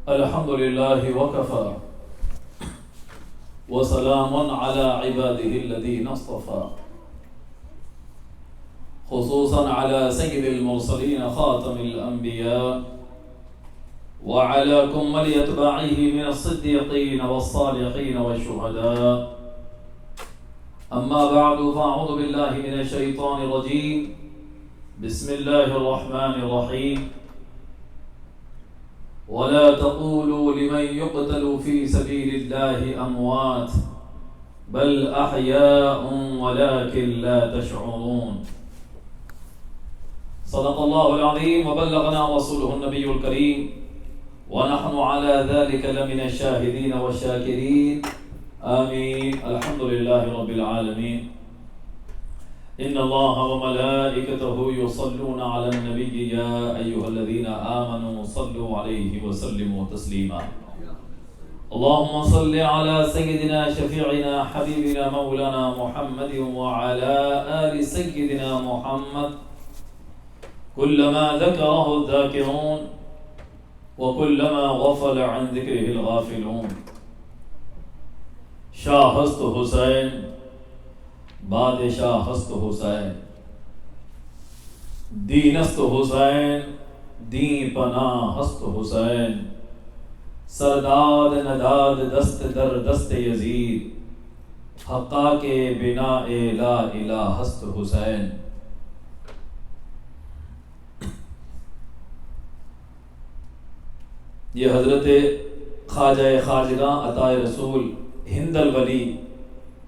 الحمد لله وكفى وسلام على عباده الذين اصطفى خصوصا على سيد المرسلين خاتم الأنبياء وعلى كمل أتباعه من الصديقين والصالحين والشهداء. أما بعد فأعوذ بالله من الشيطان الرجيم. بسم الله الرحمن الرحيم. ولا تقولوا لمن يقتل في سبيل الله أموات بل أحياء ولكن لا تشعرون. صدق الله العظيم وبلغنا رسوله النبي الكريم ونحن على ذلك لمن الشاهدين والشاكرين. آمين. الحمد لله رب العالمين. إن الله وملائكته يصلون على النبي يا أيها الذين آمنوا صلوا عليه وسلموا تسليما. اللهم صل على سيدنا شفيعنا حبيبنا مولانا محمد وعلى آل سيدنا محمد كلما ذكره الذاكرون وكلما غفل عن ذكره الغافلون. شاہ ہست حسین بادشاہ ہست حسین دینست حسین دین پناہ ہست حسین سرداد نداد دست در دست یزید حقا کے بنا لا الہ ہست حسین. یہ حضرت خواجہ خواجگاں عطائے رسول ہند الولی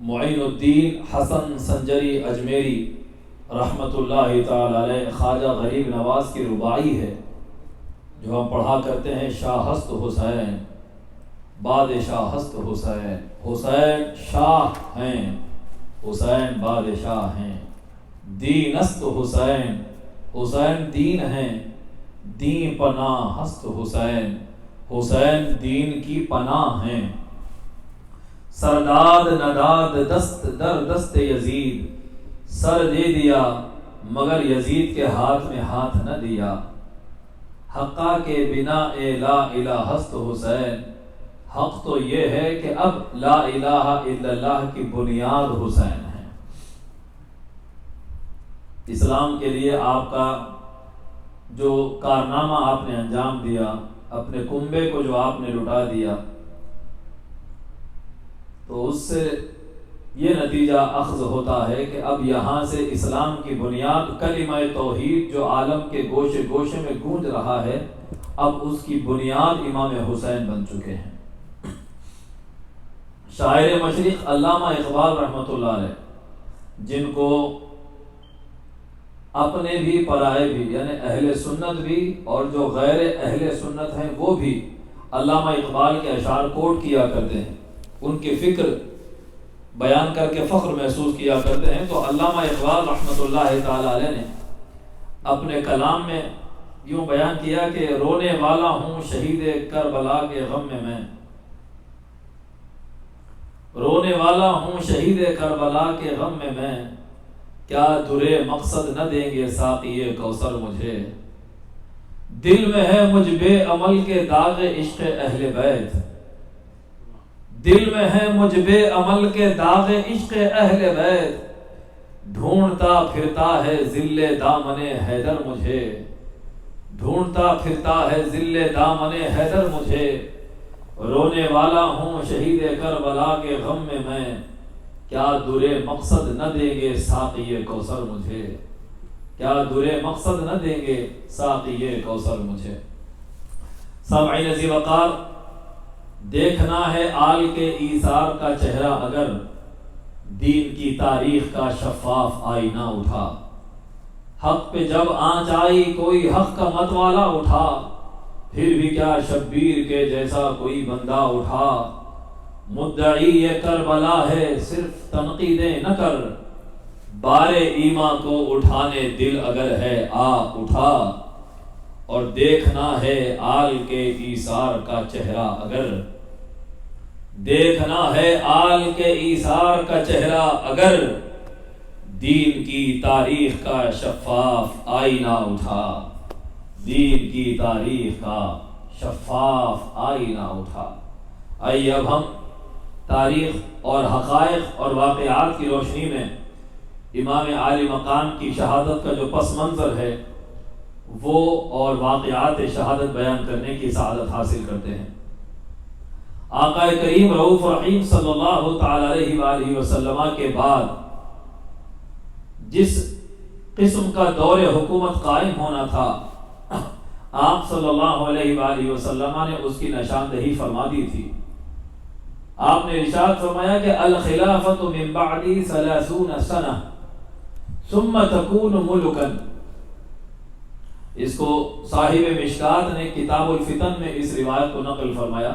معین الدین حسن سنجری اجمیری رحمۃ اللہ تعالی علیہ خواجہ غریب نواز کی رباعی ہے جو ہم پڑھا کرتے ہیں. شاہ ہست حسین بادشاہ ہست حسین. حسین شاہ ہیں حسین بادشاہ ہیں. دینست حسین حسین دین ہیں دین پناہ ہست حسین حسین دین کی پناہ ہیں. سرداد نداد دست در دست یزید سر دے دیا مگر یزید کے ہاتھ میں ہاتھ نہ دیا. حقا کے بنا لا الہ ہست حسین. حق تو یہ ہے کہ اب لا الہ الا اللہ کی بنیاد حسین ہے. اسلام کے لیے آپ کا جو کارنامہ آپ نے انجام دیا اپنے کنبے کو جو آپ نے لٹا دیا تو اس سے یہ نتیجہ اخذ ہوتا ہے کہ اب یہاں سے اسلام کی بنیاد کلمہ توحید جو عالم کے گوشے گوشے میں گونج رہا ہے اب اس کی بنیاد امام حسین بن چکے ہیں. شاعر مشرق علامہ اقبال رحمۃ اللہ علیہ جن کو اپنے بھی پرائے بھی یعنی اہل سنت بھی اور جو غیر اہل سنت ہیں وہ بھی علامہ اقبال کے اشعار کوٹ کیا کرتے ہیں. ان کی فکر بیان کر کے فخر محسوس کیا کرتے ہیں. تو علامہ اقبال رحمۃ اللہ تعالی علیہ نے اپنے کلام میں یوں بیان کیا کہ رونے والا ہوں شہید کربلا کے غم میں رونے والا ہوں شہید کربلا کے غم میں کیا درے مقصد نہ دیں گے ساقی کوثر مجھے. دل میں ہے مجھ بے عمل کے داغ عشق اہل بیت دل میں ہے مجھ بے عمل کے داغ عشق اہل بیت ڈھونڈتا پھرتا ہے ذل دامن حیدر مجھے ڈھونڈتا پھرتا ہے ذل دامن حیدر مجھے. رونے والا ہوں شہید کربلا کے غم میں کیا درے مقصد نہ دیں گے ساقی کوثر مجھے کیا درے مقصد نہ دیں گے ساقی کوثر مجھے. سامعین ذی وقار دیکھنا ہے آل کے ایثار کا چہرہ اگر دین کی تاریخ کا شفاف آئینہ اٹھا. حق پہ جب آنچ آئی کوئی حق کا متوالا اٹھا پھر بھی کیا شبیر کے جیسا کوئی بندہ اٹھا. مدعی یہ کربلا ہے صرف تنقیدیں نہ کر بار ایمان کو اٹھانے دل اگر ہے آ اٹھا. اور دیکھنا ہے آل کے ایثار کا چہرہ اگر دیکھنا ہے آل کے ایثار کا چہرہ اگر دین کی تاریخ کا شفاف آئینہ اٹھا. دین کی تاریخ کا شفاف آئینہ اٹھا۔ آئیے اب ہم تاریخ اور حقائق اور واقعات کی روشنی میں امام عالی مقام کی شہادت کا جو پس منظر ہے وہ اور واقعات شہادت بیان کرنے کی سعادت حاصل کرتے ہیں۔ آقا کریم رؤوف رحیم صلی اللہ تعالی علیہ وآلہ وسلم کے بعد جس قسم کا دور حکومت قائم ہونا تھا، آپ صلی اللہ علیہ وآلہ وسلم نے اس کی نشاندہی فرما دی تھی۔ آپ نے ارشاد فرمایا کہ الخلافۃ من بعدی 30 سنہ ثم تکون ملکا۔ اس کو صاحب مشکات نے کتاب الفتن میں اس روایت کو نقل فرمایا۔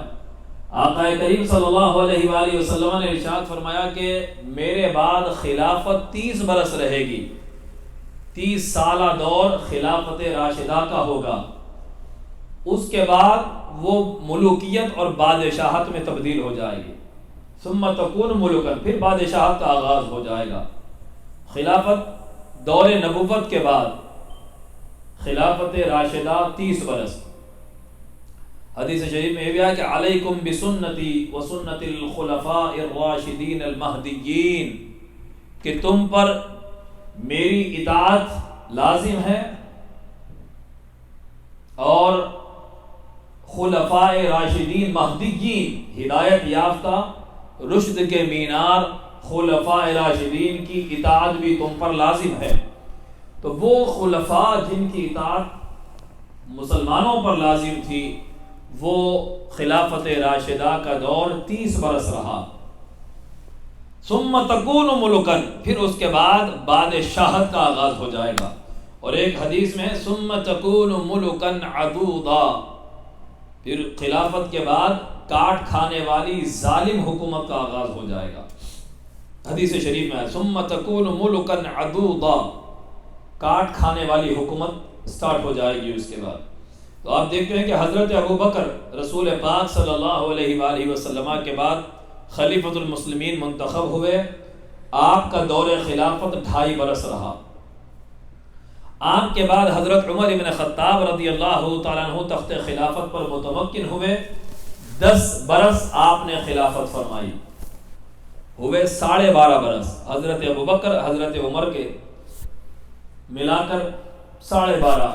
آقا کریم صلی اللہ علیہ وآلہ وسلم نے ارشاد فرمایا کہ میرے بعد خلافت 30 برس رہے گی، 30 سالہ دور خلافت راشدہ کا ہوگا۔ اس کے بعد وہ ملوکیت اور بادشاہت میں تبدیل ہو جائے گی۔ ثم تکون ملکا، پھر بادشاہت کا آغاز ہو جائے گا۔ خلافت دور نبوت کے بعد خلافت راشدہ 30 برس۔ حدیث شریف میں یہ بھی ہے کہ علیکم بسنتی وسنت الخلفاء الراشدین المہدیین، کہ تم پر میری اطاعت لازم ہے اور خلفاء راشدین مہدیین ہدایت یافتہ رشد کے مینار خلفاء راشدین کی اطاعت بھی تم پر لازم ہے۔ تو وہ خلفاء جن کی اطاعت مسلمانوں پر لازم تھی، وہ خلافت راشدہ کا دور 30 برس رہا۔ ثم تکون ملکا، پھر اس کے بعد بادشاہت کا آغاز ہو جائے گا۔ اور ایک حدیث میں ثم تکون ملکا عضوضا، پھر خلافت کے بعد کاٹ کھانے والی ظالم حکومت کا آغاز ہو جائے گا۔ حدیث شریف میں ثم تکون ملکا عضوضا، کاٹ کھانے والی حکومت سٹارٹ ہو جائے گی اس کے بعد۔ تو آپ دیکھتے ہیں کہ حضرت ابو بکر رسول پاک صلی اللہ علیہ وآلہ وسلم کے بعد خلیفۃ المسلمین منتخب ہوئے۔ آپ کا دور خلافت 2.5 برس رہا۔ آپ کے بعد حضرت عمر بن خطاب رضی اللہ تعالیٰ عنہ تخت خلافت پر متمکن ہوئے۔ 10 برس آپ نے خلافت فرمائی، ہوئے 12.5 برس۔ حضرت ابو بکر حضرت عمر کے ملا کر 12.5۔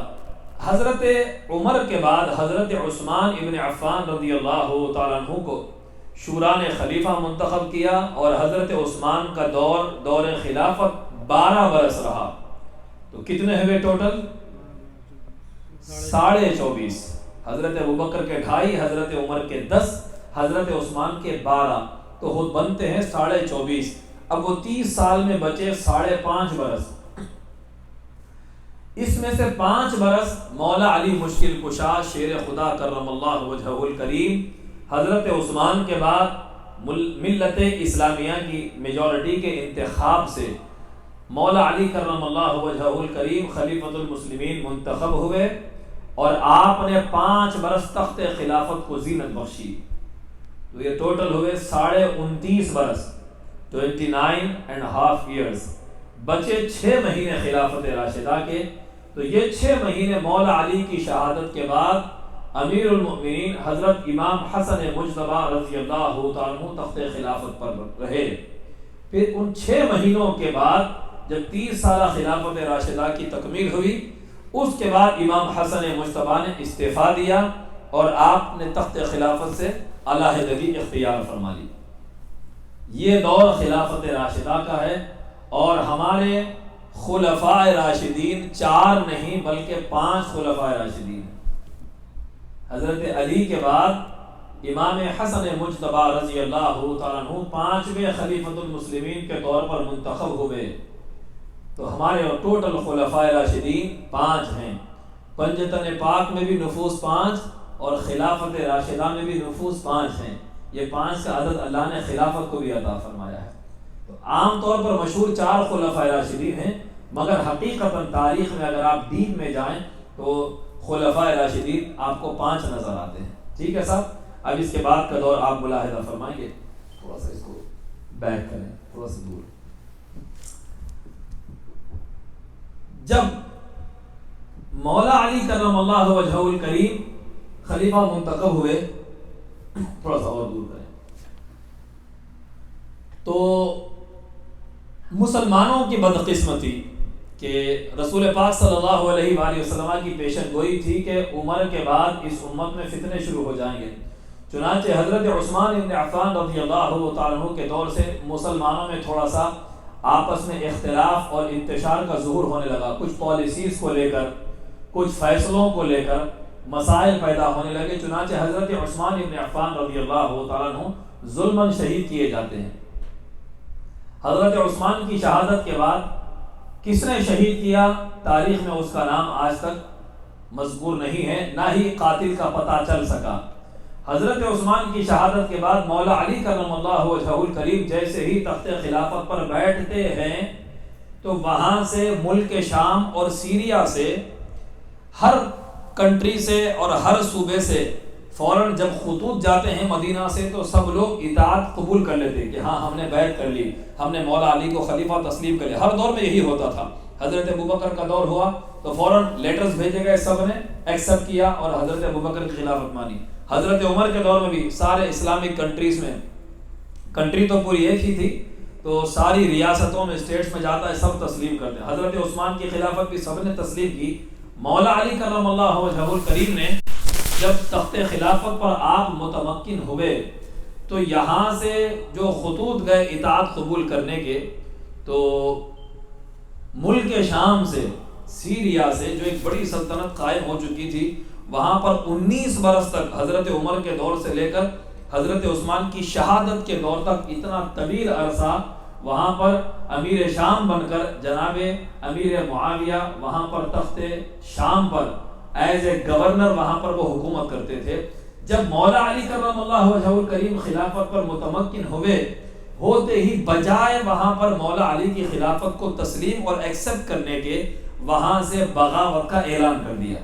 حضرت عمر کے بعد حضرت عثمان ابن عفان رضی اللہ تعالیٰ عنہ کو شورا نے خلیفہ منتخب کیا، اور حضرت عثمان کا دور خلافت 12 برس رہا۔ تو کتنے ہوئے ٹوٹل؟ 24.5۔ حضرت ابوبکر کے 2.5، حضرت عمر کے 10، حضرت عثمان کے 12، تو خود بنتے ہیں 24.5۔ اب وہ 30 سال میں بچے 5.5 برس۔ اس میں سے 5 برس مولا علی مشکل کشا شیر خدا کرم اللہ وجہہ الکریم حضرت عثمان کے بعد ملت اسلامیہ کی میجورٹی کے انتخاب سے مولا علی کرم اللہ وجہہ الکریم خلیفۃ المسلمین منتخب ہوئے، اور آپ نے 5 برس تخت خلافت کو زینت بخشی۔ تو یہ ٹوٹل ہوئے 29.5 برس، 29.5 ایئرز۔ بچے 6 مہینے خلافت راشدہ کے۔ تو یہ 6 مہینے مولا علی کی شہادت کے بعد امیر المؤمنین حضرت امام حسن مجتبی رضی اللہ تعالیٰ عنہ تخت خلافت پر رہے۔ پھر ان 6 مہینوں کے بعد جب 30 سالہ خلافت راشدہ کی تکمیل ہوئی، اس کے بعد امام حسن مجتبی نے استعفیٰ دیا اور آپ نے تخت خلافت سے علیحدگی اختیار فرما لی۔ یہ دور خلافت راشدہ کا ہے، اور ہمارے خلفاء راشدین 4 نہیں بلکہ 5 خلفاء راشدین ہیں۔ حضرت علی کے بعد امام حسن مجتبی رضی اللہ تعالیٰ عنہ 5ویں خلیفۃ المسلمین کے طور پر منتخب ہوئے۔ تو ہمارے ٹوٹل خلفاء راشدین 5 ہیں۔ پنجتن پاک میں بھی نفوس 5 اور خلافت راشدہ میں بھی نفوس 5 ہیں۔ یہ 5 کا عدد اللہ نے خلافت کو بھی عطا فرمایا ہے۔ تو عام طور پر مشہور 4 خلفاء راشدین ہیں، مگر حقیقتاً تاریخ میں اگر آپ ڈیپ میں جائیں تو خلفاء راشدین آپ کو 5 نظر آتے ہیں۔ ٹھیک ہے صاحب، اب اس کے بعد کا دور آپ ملاحظہ فرمائیں گے۔ تھوڑا سا اس کو بیک کریں، تھوڑا سا دور۔ جب مولا علی کرم اللہ وجہہ الکریم خلیفہ منتخب ہوئے، تھوڑا سا اور دور کریں، تو مسلمانوں کی بدقسمتی کہ رسول پاک صلی اللہ علیہ وآلہ وسلم کی پیشن گوئی تھی کہ عمر کے بعد اس امت میں فتنے شروع ہو جائیں گے، چنانچہ حضرت عثمان بن عفان رضی اللہ تعالیٰ عنہ کے دور سے مسلمانوں میں تھوڑا سا آپس میں اختلاف اور انتشار کا ظہور ہونے لگا، کچھ پالیسیز کو لے کر، کچھ فیصلوں کو لے کر مسائل پیدا ہونے لگے، چنانچہ حضرت عثمان بن عفان رضی اللہ تعالیٰ عنہ ظلماً شہید کیے جاتے ہیں۔ حضرت عثمان کی شہادت کے بعد کس نے شہید کیا، تاریخ میں اس کا نام آج تک مذکور نہیں ہے، نہ ہی قاتل کا پتہ چل سکا۔ حضرت عثمان کی شہادت کے بعد مولا علی کرم اللہ وجہہ الکریم جیسے ہی تخت خلافت پر بیٹھتے ہیں تو وہاں سے ملک شام اور سیریا سے، ہر کنٹری سے اور ہر صوبے سے فوراً جب خطوط جاتے ہیں مدینہ سے تو سب لوگ اطاعت قبول کر لیتے کہ ہاں ہم نے بیعت کر لی، ہم نے مولا علی کو خلیفہ تسلیم کر لیا۔ ہر دور میں یہی ہوتا تھا، حضرت ابوبکر کا دور ہوا تو فوراً لیٹرز بھیجے گئے، سب نے ایکسیپٹ کیا اور حضرت ابوبکر کی خلافت مانی۔ حضرت عمر کے دور میں بھی سارے اسلامک کنٹریز میں، کنٹری تو پوری ایک ہی تھی تو ساری ریاستوں میں، اسٹیٹس میں جاتا ہے سب تسلیم کرتے ہیں۔ حضرت عثمان کی خلافت بھی سب نے تسلیم کی۔ مولا علی کرم اللہ وجہہ الکریم نے جب تخت خلافت پر آپ متمکن ہوئے تو یہاں سے جو خطوط گئے اطاعت قبول کرنے کے، تو ملک شام سے، سیریا سے جو ایک بڑی سلطنت قائم ہو چکی تھی، وہاں پر 19 برس تک حضرت عمر کے دور سے لے کر حضرت عثمان کی شہادت کے دور تک اتنا طویل عرصہ وہاں پر امیر شام بن کر جناب امیر معاویہ وہاں پر تخت شام پر ایز اے گورنر وہاں پر وہ حکومت کرتے تھے۔ جب مولا علی کرم اللہ وجہہ الکریم خلافت پر متمکن ہوتے ہی بجائے وہاں پر مولا علی کی خلافت کو تسلیم اور ایکسپٹ کرنے کے، وہاں سے بغاوت کا اعلان کر دیا،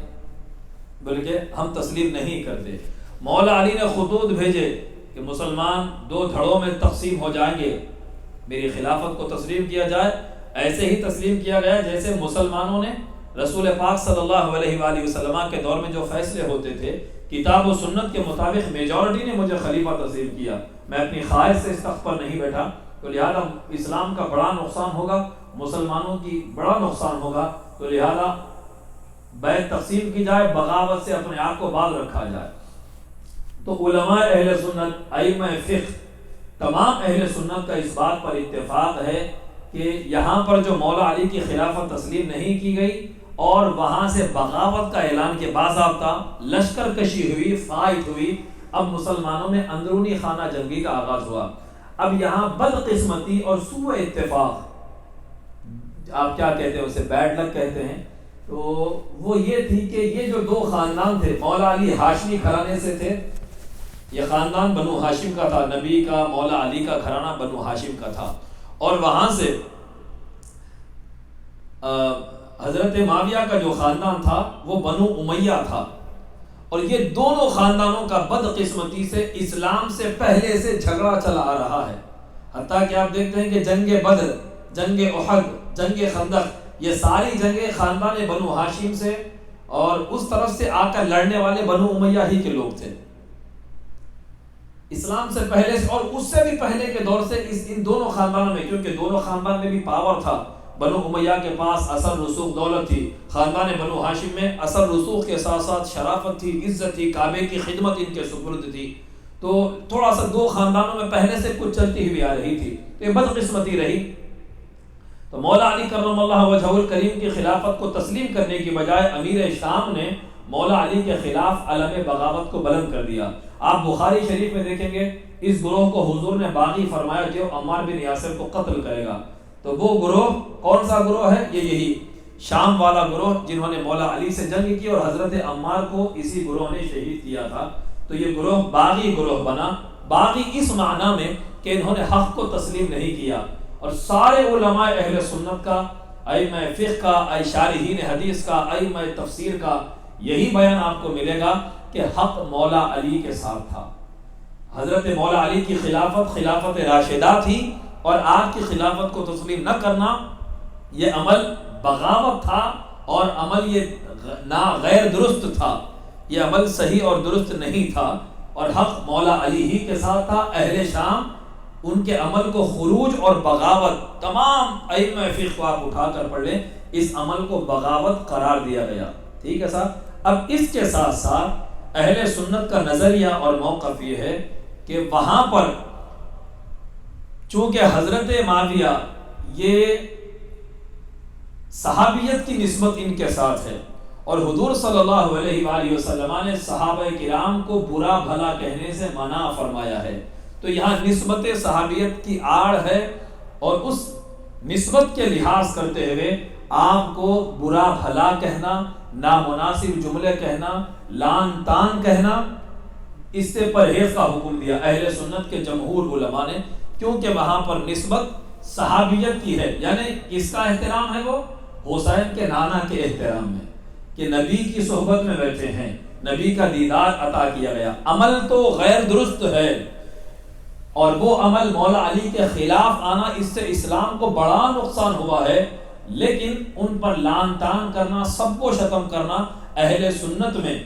بلکہ ہم تسلیم نہیں کرتے۔ مولا علی نے خطوط بھیجے کہ مسلمان 2 دھڑوں میں تقسیم ہو جائیں گے، میری خلافت کو تسلیم کیا جائے۔ ایسے ہی تسلیم کیا گیا جیسے مسلمانوں نے رسول پاک صلی اللہ علیہ وآلہ وسلم کے دور میں جو فیصلے ہوتے تھے کتاب و سنت کے مطابق میجورٹی نے مجھے خلیفہ تسلیم کیا، میں اپنی خواہش سے اس تخت پر نہیں بیٹھا، تو لہذا اسلام کا بڑا نقصان ہوگا، مسلمانوں کی بڑا نقصان ہوگا، تو لہذا بیعت تقسیم کی جائے، بغاوت سے اپنے آپ کو باز رکھا جائے۔ تو علماء اہل سنت، ائمہ فقہ، تمام اہل سنت کا اس بات پر اتفاق ہے کہ یہاں پر جو مولا علی کی خلافت تسلیم نہیں کی گئی اور وہاں سے بغاوت کا اعلان کے باضابطہ لشکر کشی ہوئی، فائٹ ہوئی، اب مسلمانوں میں اندرونی خانہ جنگی کا آغاز ہوا۔ اب یہاں بدقسمتی اور سوء اتفاق، آپ کیا کہتے ہیں اسے، بیڈ لک کہتے ہیں، تو وہ یہ تھی کہ یہ جو 2 خاندان تھے، مولا علی ہاشمی گھرانے سے تھے، یہ خاندان بنو ہاشم کا تھا، نبی کا مولا علی کا گھرانہ بنو ہاشم کا تھا، اور وہاں سے حضرت معاویہ کا جو خاندان تھا وہ بنو امیہ تھا، اور یہ دونوں خاندانوں کا بدقسمتی سے اسلام سے پہلے سے جھگڑا چلا آ رہا ہے، حتیٰ کہ آپ دیکھتے ہیں کہ جنگ بدر، جنگ احد، جنگ خندق، یہ ساری جنگیں خاندان بنو ہاشم سے اور اس طرف سے آ کر لڑنے والے بنو امیہ ہی کے لوگ تھے، اسلام سے پہلے سے اور اس سے بھی پہلے کے دور سے ان دونوں خاندانوں میں، کیونکہ دونوں خاندان میں بھی پاور تھا، بنو امیہ کے پاس اثر رسوخ دولت تھی، خاندان بنو ہاشم میں اثر رسوخ کے ساتھ ساتھ شرافت تھی، عزت تھی، کعبے کی خدمت ان کے سپرد تھی، تو تھوڑا سا 2 خاندانوں میں پہلے سے کچھ چلتی ہوئی آ رہی تھی، تو یہ بدقسمتی رہی۔ تو مولا علی کرم اللہ وجہہ الکریم کی خلافت کو تسلیم کرنے کی بجائے امیر شام نے مولا علی کے خلاف علم بغاوت کو بلند کر دیا۔ آپ بخاری شریف میں دیکھیں گے اس گروہ کو حضور نے باغی فرمایا جو عمار بن یاسر کو قتل کرے گا، تو وہ گروہ کون سا گروہ ہے؟ یہی شام والا گروہ جنہوں نے مولا علی سے جنگ کی اور حضرت عمار کو اسی گروہ نے شہید کیا تھا، تو یہ گروہ باغی گروہ بنا۔ باغی اس معنی میں کہ انہوں نے حق کو تسلیم نہیں کیا، اور سارے علماء اہل سنت کا، ائمہ فقہ کا، شارحین حدیث کا، ائمہ تفسیر کا یہی بیان آپ کو ملے گا کہ حق مولا علی کے ساتھ تھا۔ حضرت مولا علی کی خلافت خلافت راشدہ تھی، اور آپ کی خلافت کو تسلیم نہ کرنا یہ عمل بغاوت تھا، اور عمل یہ غیر درست تھا، یہ عمل صحیح اور درست نہیں تھا اور حق مولا علی ہی کے ساتھ تھا. اہل شام ان کے عمل کو خروج اور بغاوت، تمام ائمہ فقہ کو آپ اٹھا کر پڑھ لیں، اس عمل کو بغاوت قرار دیا گیا. ٹھیک ہے صاحب. اب اس کے ساتھ ساتھ اہل سنت کا نظریہ اور موقف یہ ہے کہ وہاں پر چونکہ حضرت معاویہ یہ صحابیت کی نسبت ان کے ساتھ ہے اور حضور صلی اللہ علیہ وآلہ وسلم نے صحابہ کرام کو برا بھلا کہنے سے منع فرمایا ہے، تو یہاں نسبت صحابیت کی آڑ ہے اور اس نسبت کے لحاظ کرتے ہوئے آپ کو برا بھلا کہنا، نامناسب جملے کہنا، لان تان کہنا، اس سے پرہیز کا حکم دیا اہل سنت کے جمہور علماء نے، کیونکہ وہاں پر نسبت صحابیت کی ہے. یعنی کس کا احترام ہے؟ وہ حسین کے نانا کے احترام میں، کہ نبی کی صحبت میں بیٹھے ہیں، نبی کا دیدار عطا کیا گیا. عمل تو غیر درست ہے اور وہ عمل مولا علی کے خلاف آنا، اس سے اسلام کو بڑا نقصان ہوا ہے، لیکن ان پر لان تان کرنا، سب و شتم کرنا اہل سنت میں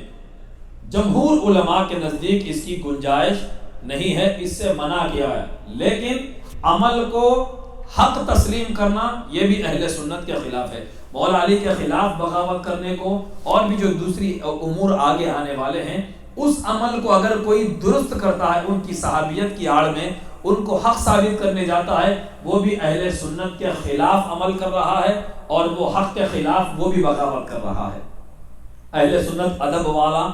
جمہور علماء کے نزدیک اس کی گنجائش نہیں ہے، اس سے منع کیا ہے. لیکن عمل کو حق تسلیم کرنا یہ بھی اہل سنت کے خلاف ہے. مولا علی کے خلاف بغاوت کرنے کو اور بھی جو دوسری امور آگے آنے والے ہیں، اس عمل کو اگر کوئی درست کرتا ہے ان کی صحابیت کی آڑ میں، ان کو حق ثابت کرنے جاتا ہے، وہ بھی اہل سنت کے خلاف عمل کر رہا ہے اور وہ حق کے خلاف وہ بھی بغاوت کر رہا ہے. اہل سنت ادب والا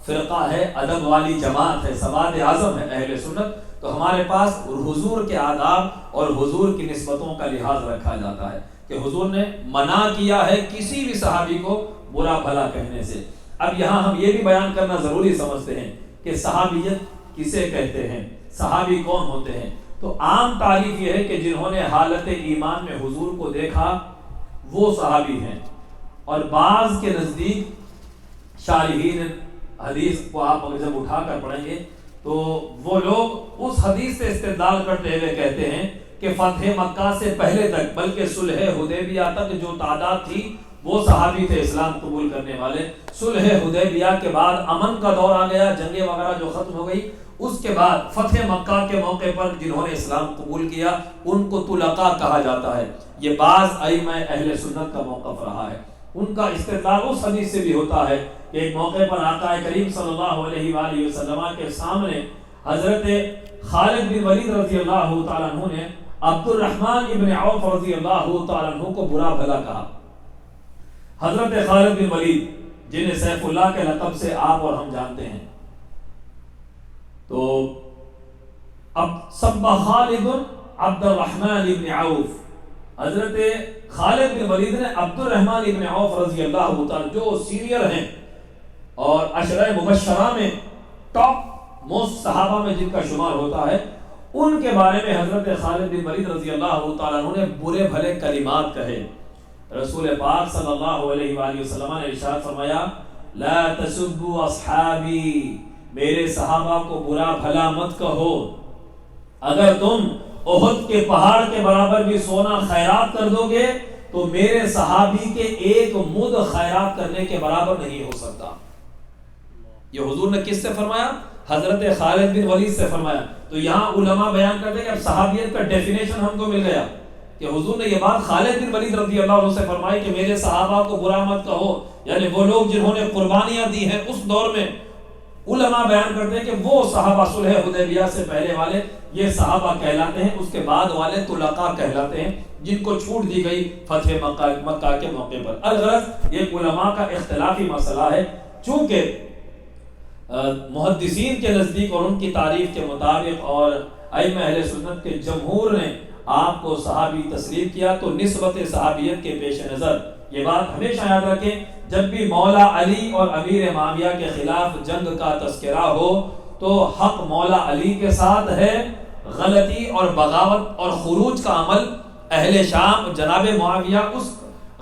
فرقہ ہے، ادب والی جماعت ہے، سواد اعظم ہے اہل سنت. تو ہمارے پاس حضور کے آداب اور حضور کی نسبتوں کا لحاظ رکھا جاتا ہے کہ حضور نے منع کیا ہے کسی بھی صحابی کو برا بھلا کہنے سے. اب یہاں ہم یہ بھی بیان کرنا ضروری سمجھتے ہیں کہ صحابیت کسے کہتے ہیں، صحابی کون ہوتے ہیں. تو عام تعریف یہ ہے کہ جنہوں نے حالت ایمان میں حضور کو دیکھا وہ صحابی ہیں، اور بعض کے نزدیک شارحین حدیث کو آپ اگر جب اٹھا کر پڑھیں گے تو وہ لوگ اس حدیث سے استدلال کرتے ہوئے کہتے ہیں کہ فتح مکہ سے پہلے تک، بلکہ صلح حدیبیہ تک جو تعداد تھی وہ صحابی تھے اسلام قبول کرنے والے. صلح حدیبیہ کے بعد امن کا دور آ گیا، جنگیں وغیرہ جو ختم ہو گئی، اس کے بعد فتح مکہ کے موقع پر جنہوں نے اسلام قبول کیا ان کو طلقاء کہا جاتا ہے. یہ بعض ائمہ اہل سنت کا موقف رہا ہے. ان کا استدلال اس حدیث سے بھی ہوتا ہے کہ ایک موقع پر آقا کریم صلی اللہ علیہ وآلہ وسلم کے سامنے حضرت خالد بن ولید رضی اللہ تعالیٰ عنہ نے عبد الرحمن ابن عوف رضی اللہ تعالیٰ عنہ کو برا بھلا کہا. حضرت خالد بن ولید جنہیں سیف اللہ کے لقب سے آپ اور ہم جانتے ہیں، تو اب سب خالد عبد الرحمن ابن عوف، حضرت خالد بن ولید نے عبد الرحمن ابن عوف رضی اللہ تعالیٰ جو سینئر ہیں اور عشرہ مبشرہ میں ٹاپ موسٹ صحابہ میں جن کا شمار ہوتا ہے، ان کے بارے میں حضرت خالد بن ولید رضی اللہ تعالیٰ عنہ نے برے بھلے کلمات کہے. رسول پاک صلی اللہ علیہ وآلہ وسلم نے ارشاد فرمایا لا تسبوا اصحابی، میرے صحابہ کو برا بھلا مت کہو. اگر تم احد کے پہاڑ کے برابر بھی سونا خیرات کر دو گے تو میرے صحابی کے ایک مد خیرات کرنے کے برابر نہیں ہو سکتا. یہ حضور نے کس سے فرمایا؟ حضرت خالد بن ولید سے فرمایا. تو یہاں علماء بیان کرتے ہیں کہ اب صحابیت کا ڈیفینیشن ہم کو مل گیا کہ حضور نے یہ بات خالد بن ولید رضی اللہ عنہ سے فرمائی کہ میرے صحابہ کو برا مت کہو، یعنی وہ لوگ جنہوں نے قربانیاں دی ہیں اس دور میں. علماء بیان کرتے ہیں کہ وہ صحابہ صلح حدیبیہ سے پہلے والے یہ صحابہ کہلاتے ہیں، اس کے بعد والے طلقاء کہلاتے ہیں جن کو چھوٹ دی گئی فتح مکہ کے موقع پر. الغرض یہ علماء کا اختلافی مسئلہ ہے. چونکہ محدثین کے نزدیک اور ان کی تعریف کے مطابق اور ائمہ اہل سنت کے جمہور نے آپ کو صحابی تسلیم کیا، تو نسبت صحابیت کے پیش نظر یہ بات ہمیشہ یاد رکھیں، جب بھی مولا علی اور امیر معاویہ کے خلاف جنگ کا تذکرہ ہو تو حق مولا علی کے ساتھ ہے، غلطی اور بغاوت اور خروج کا عمل اہل شام جناب معاویہ اس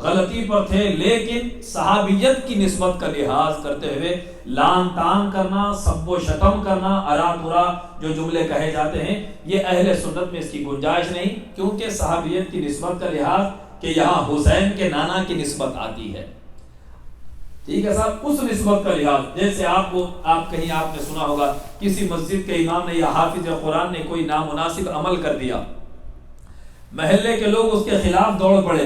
غلطی پر تھے، لیکن صحابیت کی نسبت کا لحاظ کرتے ہوئے لان تان کرنا، سب و شتم کرنا، ارا ترا جو جملے کہے جاتے ہیں، یہ اہل سنت میں اس کی گنجائش نہیں، کیونکہ صحابیت کی نسبت کا لحاظ کہ یہاں حسین کے نانا کی نسبت آتی ہے. ٹھیک ہے صاحب، اس نسبت کا لحاظ، جیسے آپ کہیں آپ نے سنا ہوگا کسی مسجد کے امام نے یا حافظ قرآن نے کوئی نامناسب عمل کر دیا، محلے کے لوگ اس کے خلاف دوڑ پڑے،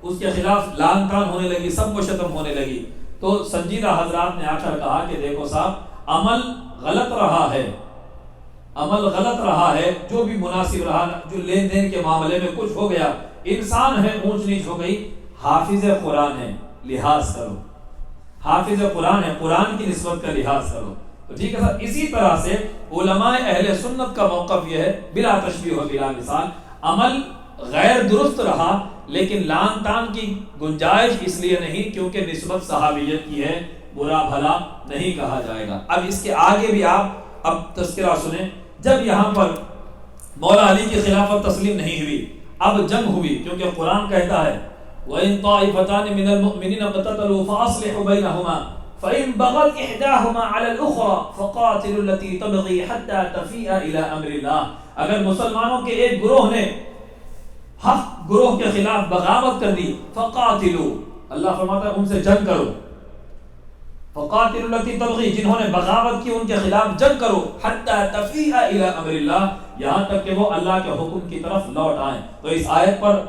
اس کے خلاف لعن طعن ہونے لگی، سب و شتم ہونے لگی، تو سنجیدہ حضرات نے آ کر کہا کہ دیکھو صاحب، عمل غلط رہا ہے، عمل غلط رہا ہے، جو بھی مناسب رہا، جو لین دین کے معاملے میں کچھ ہو گیا، انسان ہے، اونچ نیچ ہو گئی، حافظ قرآن ہے، لحاظ کرو، حافظ قرآن ہے، قرآن کی نسبت کا لحاظ کرو۔ تو ٹھیک ہے سر، اسی طرح سے علماء اہل سنت کا موقف یہ ہے، بلا تشبیہ و بلا مثال، عمل غیر درست رہا لیکن لعن طعن کی گنجائش اس لیے نہیں کیونکہ نسبت صحابیت کی ہے، برا بھلا نہیں کہا جائے گا۔ اب اس کے آگے بھی آپ اب تذکرہ سنیں، جب یہاں پر مولا علی کی خلافت تسلیم نہیں ہوئی، اب جنگ ہوئی، کیونکہ قرآن کہتا ہے وَإِن طَائِفَتَانِ مِنَ الْمُؤْمِنِينَ اقْتَتَلُوا فَأَصْلِحُوا بَيْنَهُمَا فَإِن بَغَتْ إِحْدَاهُمَا عَلَى الْأُخْرَى فَقَاتِلُوا الَّتِي تَبْغِي حَتَّى تَفِيءَ إِلَى أَمْرِ اللَّهِ، اگر مسلمانوں کے ایک گروہ نے حق گروہ کے خلاف بغاوت کر دی، فَقَاتِلُوا، اللہ فرماتا ہے ان سے جنگ کرو، فَقَاتِلُوا الَّتِي تَبْغِي، جنہوں نے بغاوت کی ان کے خلاف جنگ کرو، حَتَّى تَفِيءَ إِلَى أَمْرِ اللَّهِ، یہاں تک کہ وہ اللہ کے حکم کی طرف لوٹ آئیں۔ تو اس آیت پر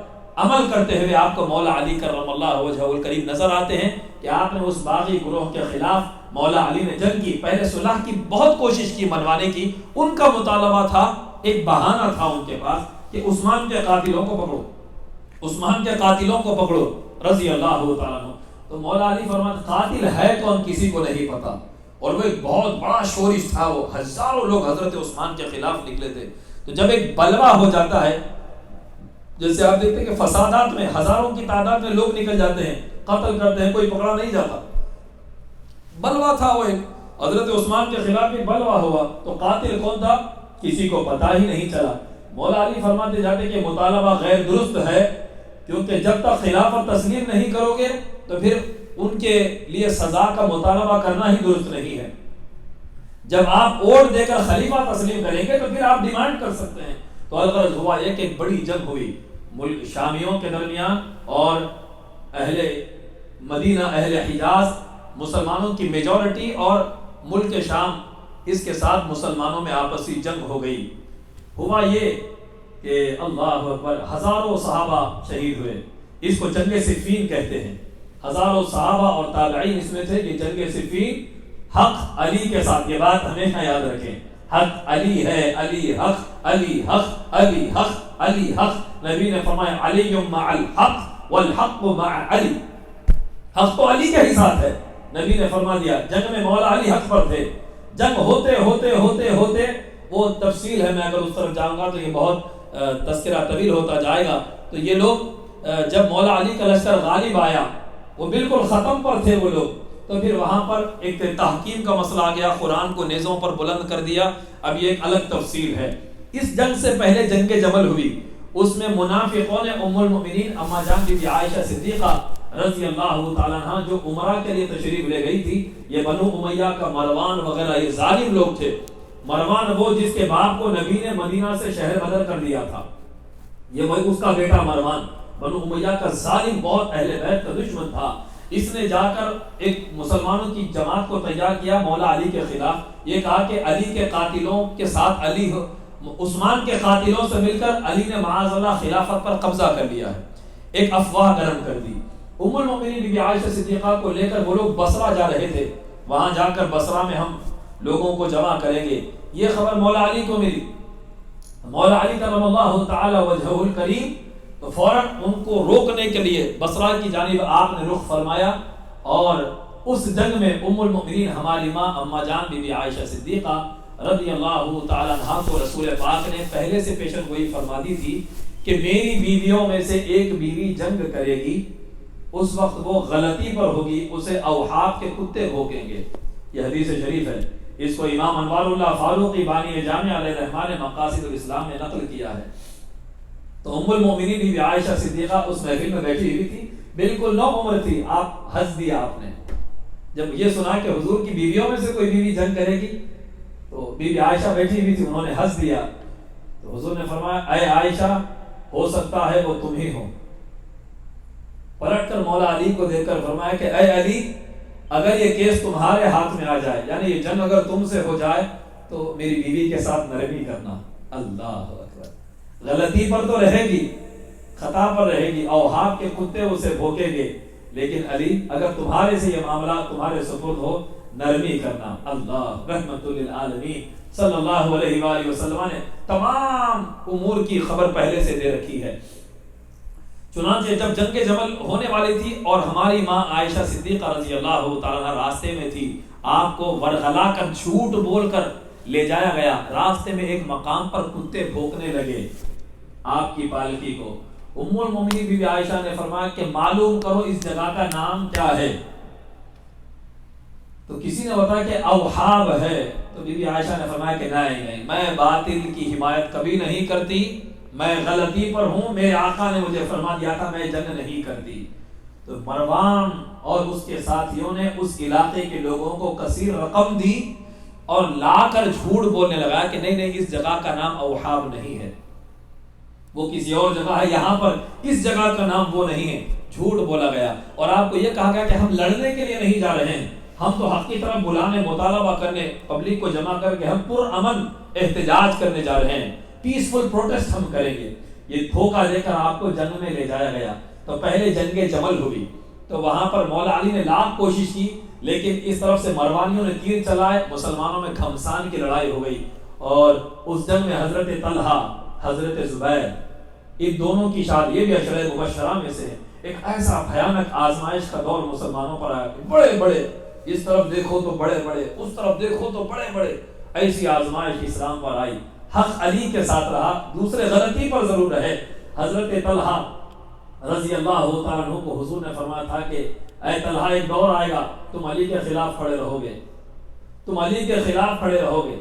عمل کرتے ہوئے آپ کو مولا علی کرم اللہ وجہہ الکریم نظر آتے ہیں کہ آپ نے اس باغی گروہ کے خلاف مولا علی نے جنگ کی، پہلے صلح کی بہت کوشش کی، منوانے کی، ان کا مطالبہ تھا، ایک بہانہ تھا ان کے پاس کہ عثمان کے قاتلوں کو پکڑو، عثمان کے قاتلوں کو پکڑو رضی اللہ تعالیٰ عنہ۔ تو مولا علی فرماتے قاتل ہے کون کسی کو نہیں پتا، اور وہ ایک بہت بڑا شورش تھا، وہ ہزاروں لوگ حضرت عثمان کے خلاف نکلے تھے۔ تو جب ایک بلوا ہو جاتا ہے، جیسے آپ دیکھتے ہیں کہ فسادات میں ہزاروں کی تعداد میں لوگ نکل جاتے ہیں، قتل کرتے ہیں، کوئی پکڑا نہیں جاتا، بلوا تھا وہ ایک، حضرت عثمان کے خلاف ایک بلوا ہوا، تو قاتل کون تھا کسی کو پتہ ہی نہیں چلا۔ مولا علی فرماتے جاتے کہ مطالبہ غیر درست ہے، کیونکہ جب تک خلافت تسلیم نہیں کرو گے تو پھر ان کے لیے سزا کا مطالبہ کرنا ہی درست نہیں ہے، جب آپ ووٹ دے کر خلیفہ تسلیم کریں گے تو پھر آپ ڈیمانڈ کر سکتے ہیں۔ تو الغرض ہوا یہ کہ ایک بڑی جنگ ہوئی ملک شامیوں کے درمیان اور اہل مدینہ، اہل حجاز، مسلمانوں کی میجورٹی، اور ملک شام، اس کے ساتھ مسلمانوں میں آپسی جنگ ہو گئی۔ ہوا یہ کہ اللہ اکبر، ہزاروں صحابہ شہید ہوئے، اس کو جنگ صفین کہتے ہیں، ہزاروں صحابہ اور تابعین اس میں تھے۔ یہ جنگ صفین حق علی کے ساتھ، یہ بات ہمیشہ یاد رکھیں، حق علی ہے، علی حق، علی حق، علی حق، علی حق، نبی نے فرمایا علی مع الحق والحق مع علی، حق تو علی کے ہی ساتھ ہے، نبی نے فرما دیا۔ جنگ میں مولا علی حق پر تھے، جنگ ہوتے ہوتے ہوتے ہوتے، وہ تفصیل ہے، میں اگر اس طرف جاؤں گا تو یہ بہت تذکرہ طویل ہوتا جائے گا۔ تو یہ لوگ جب مولا علی کا لشکر غالب آیا، وہ بالکل ختم پر تھے وہ لوگ، تو پھر وہاں پر ایک تحکیم کا مسئلہ آ گیا، قرآن کو نیزوں پر بلند کر دیا۔ اب یہ ایک الگ تفصیل ہے۔ اس جنگ سے پہلے جنگ جمل ہوئی، اس میں منافقوں نے ام المؤمنین اما جان بی بی عائشہ صدیقہ رضی اللہ تعالیٰ عنہ، جو عمرہ کے لیے تشریف لے گئی تھی، یہ بنو امیہ کا مروان وغیرہ یہ ظالم لوگ تھے۔ مروان وہ جس کے باپ کو نبی نے مدینہ سے شہر بدر کر دیا تھا، یہ وہی اس کا بیٹا مروان، بنو امیہ کا ظالم، بہت اہل بیت کا دشمن تھا۔ اس نے جا کر ایک مسلمانوں کی جماعت کو تیار کیا مولا علی کے خلاف، یہ کہا کہ علی کے قاتلوں کے ساتھ علی، عثمان کے قاتلوں سے مل کر علی نے معاذ اللہ خلافت پر قبضہ کر لیا ہے، ایک افواہ گرم کر دی۔ ام المؤمنین بی بی عائشہ صدیقہ کو لے کر وہ لوگ بصرہ جا رہے تھے، وہاں جا کر بصرہ میں ہم لوگوں کو جمع کریں گے، یہ خبر مولا علی کو ملی۔ مولا علی کرم اللہ تعالی وجہہ الکریم تو فوراً ان کو روکنے کے لیے بصرہ کی جانب آپ نے رخ فرمایا، اور اس جنگ میں ام المؤمنین ہماری ماں اما جان بی بی عائشہ صدیقہ رضی اللہ تعالی عنہا کو رسول پاک نے پہلے سے پیشن گوئی فرما دی تھی کہ میری بیویوں میں سے ایک بیوی جنگ کرے گی، اس وقت وہ غلطی پر ہوگی، اسے اوحاب کے کتے بھونکیں گے۔ یہ حدیث شریف ہے، اس کو امام انوار اللہ فاروقی بانی جامع علیہ رحمٰن نے مقاصد الاسلام میں نقل کیا ہے۔ تو ام المؤمنین بی بی عائشہ صدیقہ اس محفل میں بیٹھی ہوئی تھی، بالکل نو عمر تھی، آپ ہنس دیا آپ نے جب یہ سنا کہ حضور کی بیویوں میں سے کوئی بیوی جنگ کرے گی، تو بی بی عائشہ بیٹھی ہوئی تھی، انہوں نے ہنس دیا۔ تو حضور نے فرمایا اے عائشہ، ہو سکتا ہے وہ تم ہی ہو۔ پلٹ کر مولا علی کو دیکھ کر فرمایا کہ اے علی، اگر یہ کیس تمہارے ہاتھ میں آ جائے، یعنی یہ جنگ اگر تم سے ہو جائے تو میری بیوی کے ساتھ نرمی کرنا۔ اللہ اکبر، غلطی پر تو رہے گی، خطا پر رہے گی، اوہاب کے کتے اسے بھوکیں گے، لیکن علی اگر تمہارے سے یہ معاملہ تمہارے سپرد ہو، نرمی کرنا۔ اللہ رحمت للعالمین صلی اللہ علیہ وآلہ وسلم نے تمام امور کی خبر پہلے سے دے رکھی ہے۔ چنانچہ جب جنگ جمل ہونے والی تھی اور ہماری ماں عائشہ صدیقہ رضی اللہ تعالیٰ عنہ راستے میں تھی، آپ کو ورغلا کر جھوٹ بول کر لے جایا گیا۔ راستے میں ایک مقام پر کتے بھونکنے لگے آپ کی پالکی کو۔ ام المومنین بی بی عائشہ نے فرمایا کہ معلوم کرو اس جگہ کا نام کیا ہے۔ تو کسی نے بتایا کہ اوحاب ہے، تو بی بی عائشہ نے فرمایا کہ نہیں، میں باطل کی حمایت کبھی نہیں کرتی، میں غلطی پر ہوں، میرے آقا نے مجھے فرما دیا تھا میں جنگ نہیں کرتی۔ تو مروان اور اس کے ساتھیوں نے اس علاقے کے لوگوں کو کثیر رقم دی اور لا کر جھوٹ بولنے لگا کہ نہیں اس جگہ کا نام اوحاب نہیں ہے، وہ کسی اور جگہ ہے، یہاں پر اس جگہ کا نام وہ نہیں ہے۔ جھوٹ بولا گیا اور آپ کو یہ کہا گیا کہ ہم لڑنے کے لیے نہیں جا رہے ہیں، ہم تو حق کی طرف بلانے، مطالبہ کرنے، پبلک کو جمع کر کے ہم پرامن احتجاج کرنے جا رہے ہیں، پیسفل پروٹیسٹ ہم کریں گے۔ یہ دھوکہ دے کر آپ کو جنگ میں لے جایا گیا۔ تو پہلے جنگ جمل ہوئی تو وہاں پر مولا علی نے لاکھ کوشش کی، لیکن اس طرف سے مروانیوں نے تیر چلائے، مسلمانوں میں گھمسان کی لڑائی ہو گئی۔ اور اس جنگ میں حضرت طلحہ، حضرت زبیر، ان دونوں کی شادی، یہ بھی عشرہ مبشرہ میں سے ایک ایسا بھیانک آزمائش کا دور مسلمانوں پر آیا کہ بڑے بڑے، اس طرف دیکھو تو بڑے بڑے، اس طرف دیکھو تو بڑے بڑے، ایسی آزمائش اسلام پر آئی۔ حق علی کے ساتھ رہا، دوسرے غلطی پر ضرور رہے۔ حضرت طلحہ رضی اللہ تعالیٰ عنہ کو حضور نے فرمایا تھا کہ اے طلحہ ایک دور آئے گا تم علی کے خلاف کھڑے رہو گے، تم علی کے خلاف کھڑے رہو گے۔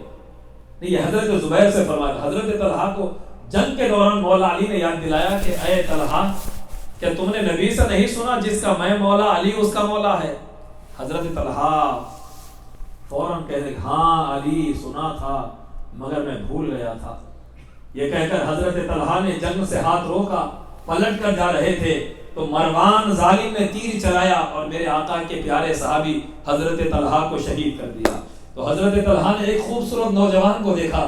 یہ حضرت زبیر سے فرمایا۔ حضرت طلحہ کو جنگ کے دوران مولا علی نے یاد دلایا کہ اے طلحہ کیا تم نے نبی سے نہیں سنا جس کا میں مولا علی اس کا مولا ہے؟ حضرت طلحہ فوراً کہتے ہیں ہاں علی سنا تھا مگر میں بھول گیا تھا۔ یہ کہہ کر حضرت طلحہ نے جنگ سے ہاتھ روکا، پلٹ کر جا رہے تھے تو مروان ظالم نے تیر چلایا اور میرے آقا کے پیارے صحابی حضرت طلحہ کو شہید کر دیا۔ تو حضرت طلحہ نے ایک خوبصورت نوجوان کو دیکھا،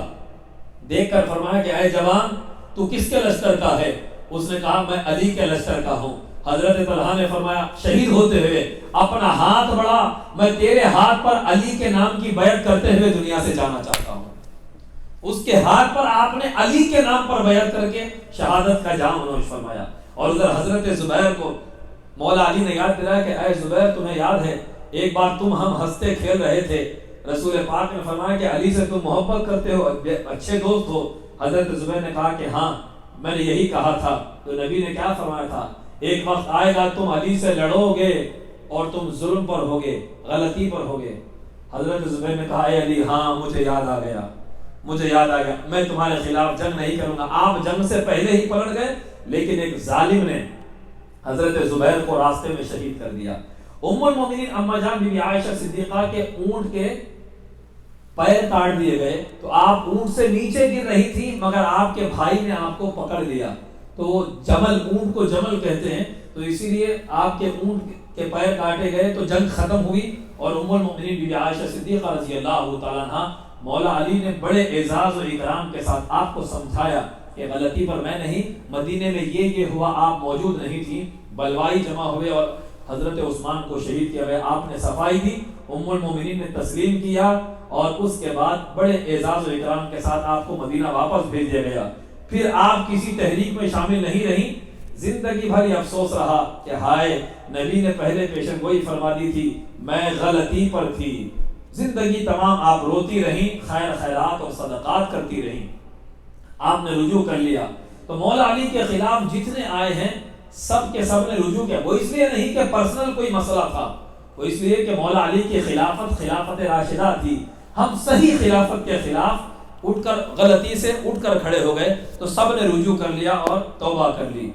دیکھ کر فرمایا کہ اے جوان تو کس کے لشکر کا ہے؟ اس نے کہا میں علی کے لشکر کا ہوں۔ حضرت طلحہ نے فرمایا شہید ہوتے ہوئے اپنا ہاتھ بڑھا، میں تیرے ہاتھ پر علی کے نام کی بیعت کرتے ہوئے دنیا سے جانا چاہتا ہوں۔ اس کے ہاتھ پر آپ نے علی کے نام پر بیعت کر کے شہادت کا جام نوش فرمایا۔ اور ادھر حضرت زبیر کو مولا علی نے یاد دلایا کہ اے زبیر تمہیں یاد ہے ایک بار تم ہم ہنستے کھیل رہے تھے، رسول پاک نے فرمایا کہ علی سے تم محبت کرتے ہو، اچھے دوست ہو۔ حضرت زبیر نے کہا کہ ہاں میں نے یہی کہا تھا۔ تو نبی نے کیا فرمایا تھا؟ ایک وقت آئے گا تم علی سے لڑو گے اور تم ظلم پر ہوگے، غلطی پر ہوگے۔ حضرت زبیر نے کہا اے علی ہاں مجھے یاد آ گیا، مجھے یاد آ گیا، میں تمہارے خلاف جنگ نہیں کروں گا۔ آپ جنگ سے پہلے ہی پلٹ گئے، لیکن ایک ظالم نے حضرت زبیر کو راستے میں شہید کر دیا۔ ام المومنین اما جان بی بی عائشہ صدیقہ کے اونٹ کے پیر کاٹ دیے گئے تو آپ اونٹ سے نیچے گر رہی تھی مگر آپ کے بھائی نے آپ کو پکڑ لیا۔ تو جمل، اونٹ کو جمل کہتے ہیں، تو اسی لیے آپ کے اونٹ کے پیر کاٹے گئے تو جنگ ختم ہوئی۔ اور ام المومنین بی بی عائشہ صدیقہ رضی اللہ تعالیٰ عنہ، مولا علی نے بڑے اعزاز و اکرام کے ساتھ آپ کو سمجھایا کہ غلطی پر میں نہیں، مدینے میں یہ ہوا، آپ موجود نہیں تھی، بلوائی جمع ہوئے اور حضرت عثمان کو شہید کیا گیا، آپ نے صفائی دی، ام المومنین نے تسلیم کیا اور اس کے بعد بڑے اعزاز و اکرام کے ساتھ آپ کو مدینہ واپس بھیج دیا گیا۔ پھر آپ کسی تحریک میں شامل نہیں رہی، زندگی بھر یہ افسوس رہا کہ ہائے نبی نے پہلے پیشن گوئی فرما دی تھی، میں غلطی پر تھی۔ زندگی تمام آپ روتی رہیں، خیر خیرات اور صدقات کرتی رہیں، آپ نے رجوع کر لیا۔ تو مولا علی کے خلاف جتنے آئے ہیں سب کے سب نے رجوع کیا۔ وہ اس لیے نہیں کہ پرسنل کوئی مسئلہ تھا، وہ اس لیے کہ مولا علی کی خلافت خلافت راشدہ تھی۔ ہم صحیح خلافت کے خلاف اٹھ کر، غلطی سے اٹھ کر کھڑے ہو گئے تو سب نے رجوع کر لیا اور توبہ کر لی۔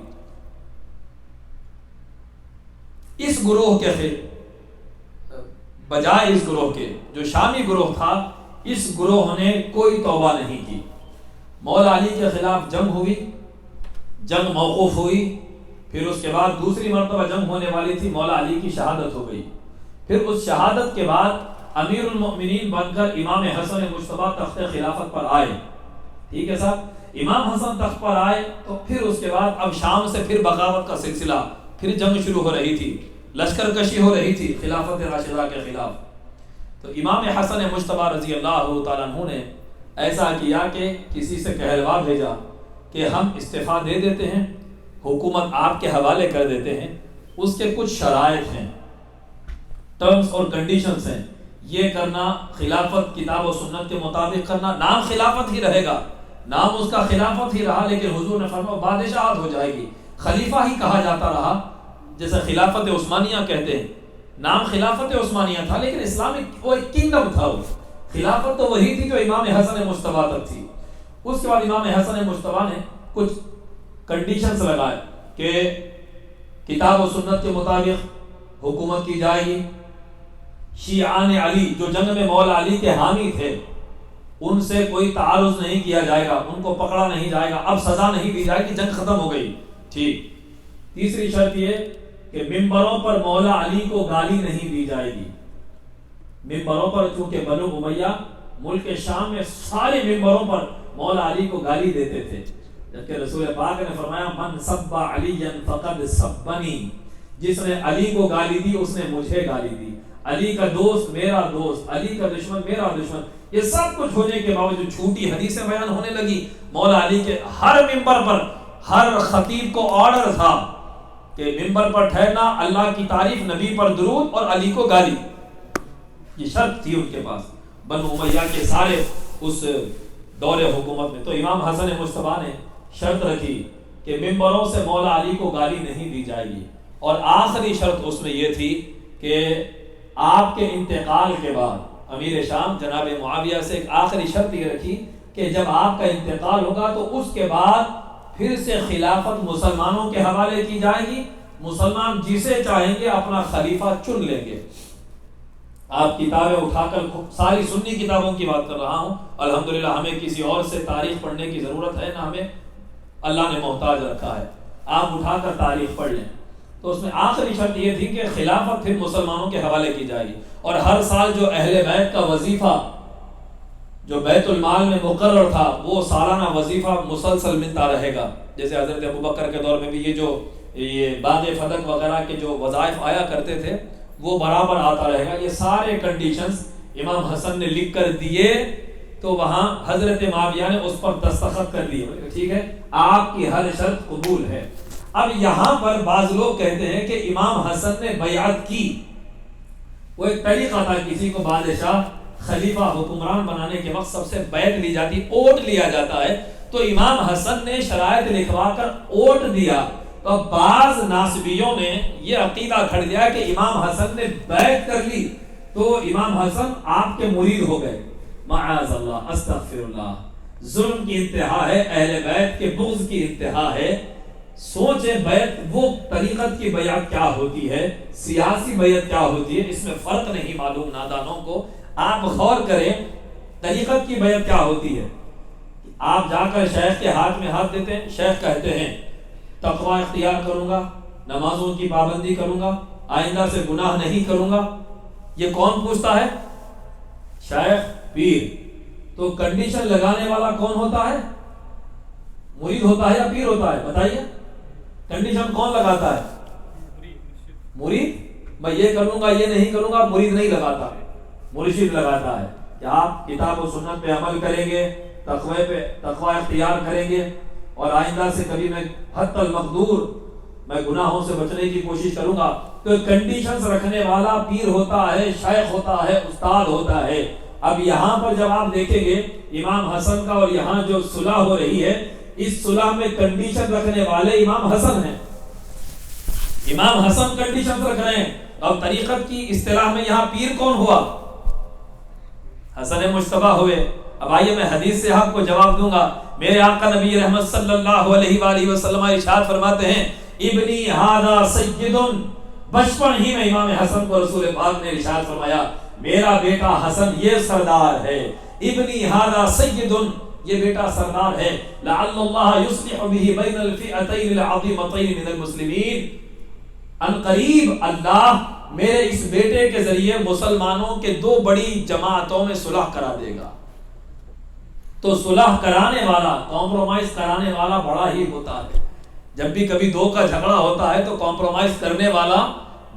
اس گروہ کے بجائے اس گروہ کے جو شامی گروہ تھا، اس گروہ نے کوئی توبہ نہیں کی۔ مولا علی کے خلاف جنگ ہوئی، جنگ موقوف ہوئی، پھر اس کے بعد دوسری مرتبہ جنگ ہونے والی تھی، مولا علی کی شہادت ہو گئی۔ پھر اس شہادت کے بعد امیر المؤمنین بن کر امام حسن مجتبی تخت خلافت پر آئے. ٹھیک ہے صاحب، امام حسن تخت پر آئے تو پھر اس کے بعد اب شام سے پھر بغاوت کا سلسلہ، پھر جنگ شروع ہو رہی تھی، لشکر کشی ہو رہی تھی خلافت راشدہ کے خلاف. تو امام حسن مجتبی رضی اللہ تعالیٰ عنہ نے ایسا کیا کہ کسی سے کہلوا بھیجا کہ ہم استعفیٰ دے دیتے ہیں، حکومت آپ کے حوالے کر دیتے ہیں. اس کے کچھ شرائط ہیں، ٹرمز اور کنڈیشنز ہیں. یہ کرنا خلافت کتاب و سنت کے مطابق کرنا، نام خلافت ہی رہے گا، نام اس کا خلافت ہی رہا، لیکن حضور نے فرمایا بادشاہت ہو جائے گی، خلیفہ ہی کہا جاتا رہا. جیسے خلافت عثمانیہ کہتے ہیں، نام خلافت عثمانیہ تھا لیکن اسلامک وہ ایک کنگڈم تھا. وہ خلافت تو وہی تھی جو امام حسن مجتبی تک تھی. اس کے بعد امام حسن مجتبی نے کچھ کنڈیشنز لگائے کہ کتاب و سنت کے مطابق حکومت کی جائے گی. شیعان علی جو جنگ میں مولا علی کے حامی تھے ان سے کوئی تعارض نہیں کیا جائے گا، ان کو پکڑا نہیں جائے گا، اب سزا نہیں دی جائے گی، جنگ ختم ہو گئی. ٹھیک. تیسری شرط یہ کہ ممبروں پر مولا علی کو گالی نہیں دی جائے گی. ممبروں پر، چونکہ بنو امیہ ملک شام میں سارے ممبروں پر مولا علی کو گالی دیتے تھے، جبکہ رسول پاک نے فرمایا من سب علی فقد سبنی، جس نے علی کو گالی دی اس نے مجھے گالی دی. علی کا دوست میرا دوست، علی کا دشمن میرا دشمن. یہ سب کچھ ہونے کے باوجود جھوٹی حدیثیں بیان ہونے لگی. مولا علی کے ہر ممبر پر ہر خطیب کو آرڈر تھا کہ ممبر پر ٹھہرنا، اللہ کی تعریف، نبی پر درود اور علی کو گالی. یہ شرط تھی ان کے پاس بنو امیہ کے سارے اس دور حکومت میں. تو امام حسن مجتبی نے شرط رکھی کہ ممبروں سے مولا علی کو گالی نہیں دی جائے گی. اور آخری شرط اس میں یہ تھی کہ آپ کے انتقال کے بعد امیر شام جناب معاویہ سے ایک آخری شرط یہ رکھی کہ جب آپ کا انتقال ہوگا تو اس کے بعد پھر سے خلافت مسلمانوں کے حوالے کی جائے گی. مسلمان جسے چاہیں گے اپنا خلیفہ چن لیں گے. آپ کتابیں اٹھا کر ساری سنی کتابوں کی بات کر رہا ہوں، الحمدللہ ہمیں کسی اور سے تاریخ پڑھنے کی ضرورت ہے نہ ہمیں اللہ نے محتاج رکھا ہے. آپ اٹھا کر تاریخ پڑھ لیں. تو اس میں آخری شرط یہ تھی کہ خلافت پھر مسلمانوں کے حوالے کی جائے گی. اور ہر سال جو اہل بیت کا وظیفہ جو بیت المال میں مقرر تھا وہ سالانہ وظیفہ مسلسل ملتا رہے گا. جیسے حضرت ابوبکر کے دور میں بھی یہ باغ فلک وغیرہ کے جو وظائف آیا کرتے تھے وہ برابر آتا رہے گا. یہ سارے کنڈیشنز امام حسن نے لکھ کر دیے تو وہاں حضرت معاویہ نے اس پر دستخط کر دیے. ٹھیک ہے، آپ کی ہر شرط قبول ہے. اب یہاں پر بعض لوگ کہتے ہیں کہ امام حسن نے بیعت کی. وہ ایک طریقہ تھا، کسی کو بادشاہ خلیفہ حکمران بنانے کے وقت سب سے بیعت لی جاتی، اوٹ لیا جاتا ہے. تو امام حسن نے شرائط لکھوا کر اوٹ دیا. تو بعض ناصبیوں نے یہ عقیدہ کھڑ دیا کہ امام حسن نے بیعت کر لی تو امام حسن آپ کے مرید ہو گئے. معاذ اللہ، استغفر اللہ. ظلم کی انتہا ہے، اہل بیت کے بغض کی انتہا ہے. سوچیں بیعت وہ طریقت کی بیعت کیا ہوتی ہے، سیاسی بیعت کیا ہوتی ہے، اس میں فرق نہیں معلوم نادانوں کو. آپ غور کریں طریقت کی بیعت کیا ہوتی ہے. آپ جا کر شیخ کے ہاتھ میں ہاتھ دیتے ہیں، شیخ کہتے ہیں تقوی اختیار کروں گا، نمازوں کی پابندی کروں گا، آئندہ سے گناہ نہیں کروں گا. یہ کون پوچھتا ہے؟ شیخ، پیر. تو کنڈیشن لگانے والا کون ہوتا ہے؟ مرید ہوتا ہے یا پیر ہوتا ہے؟ بتائیے. کنڈیشن کون لگاتا ہے؟ مرید. میں یہ کروں گا، یہ نہیں کروں گا. مرید نہیں لگاتا، مرشد لگاتا ہے کہ آپ کتاب و سنت پہ عمل کریں گے، تقوی اختیار کریں گے اور آئندہ سے کبھی میں حتی المقدور میں گناہوں سے بچنے کی کوشش کروں گا. تو کنڈیشنز رکھنے والا پیر ہوتا ہے، شیخ ہوتا ہے، استاد ہوتا ہے. اب یہاں پر جب آپ دیکھیں گے امام حسن کا اور یہاں جو صلح ہو رہی ہے، اس صلح میں کنڈیشن رکھنے والے امام حسن ہیں. امام حسن کنڈیشن رکھ رہے ہیں. اور طریقت کی اصطلاح میں یہاں پیر کون ہوا؟ حسن مجتبی ہوئے. اب آئیے میں حدیث سے آپ کو جواب دوں گا. میرے آقا نبی رحمت صلی اللہ علیہ وآلہ وسلم ارشاد فرماتے ہیں ابنی ھذا سید. بچپن ہی میں امام حسن کو رسول پاک نے ارشاد فرمایا میرا بیٹا حسن یہ سردار ہے. ابنی ھذا سید، یہ بیٹا سردار ہے. لعل اللہ یصلح به بین الفئتین العظیمتین من المسلمین. ان قریب اللہ میرے اس بیٹے کے ذریعے مسلمانوں کے دو بڑی جماعتوں میں صلح کرا دے گا۔ تو صلح کرانے والا، کمپرومائز کرانے والا بڑا ہی ہوتا ہے۔ جب بھی کبھی دو کا جھگڑا ہوتا ہے تو کمپرومائز کرنے والا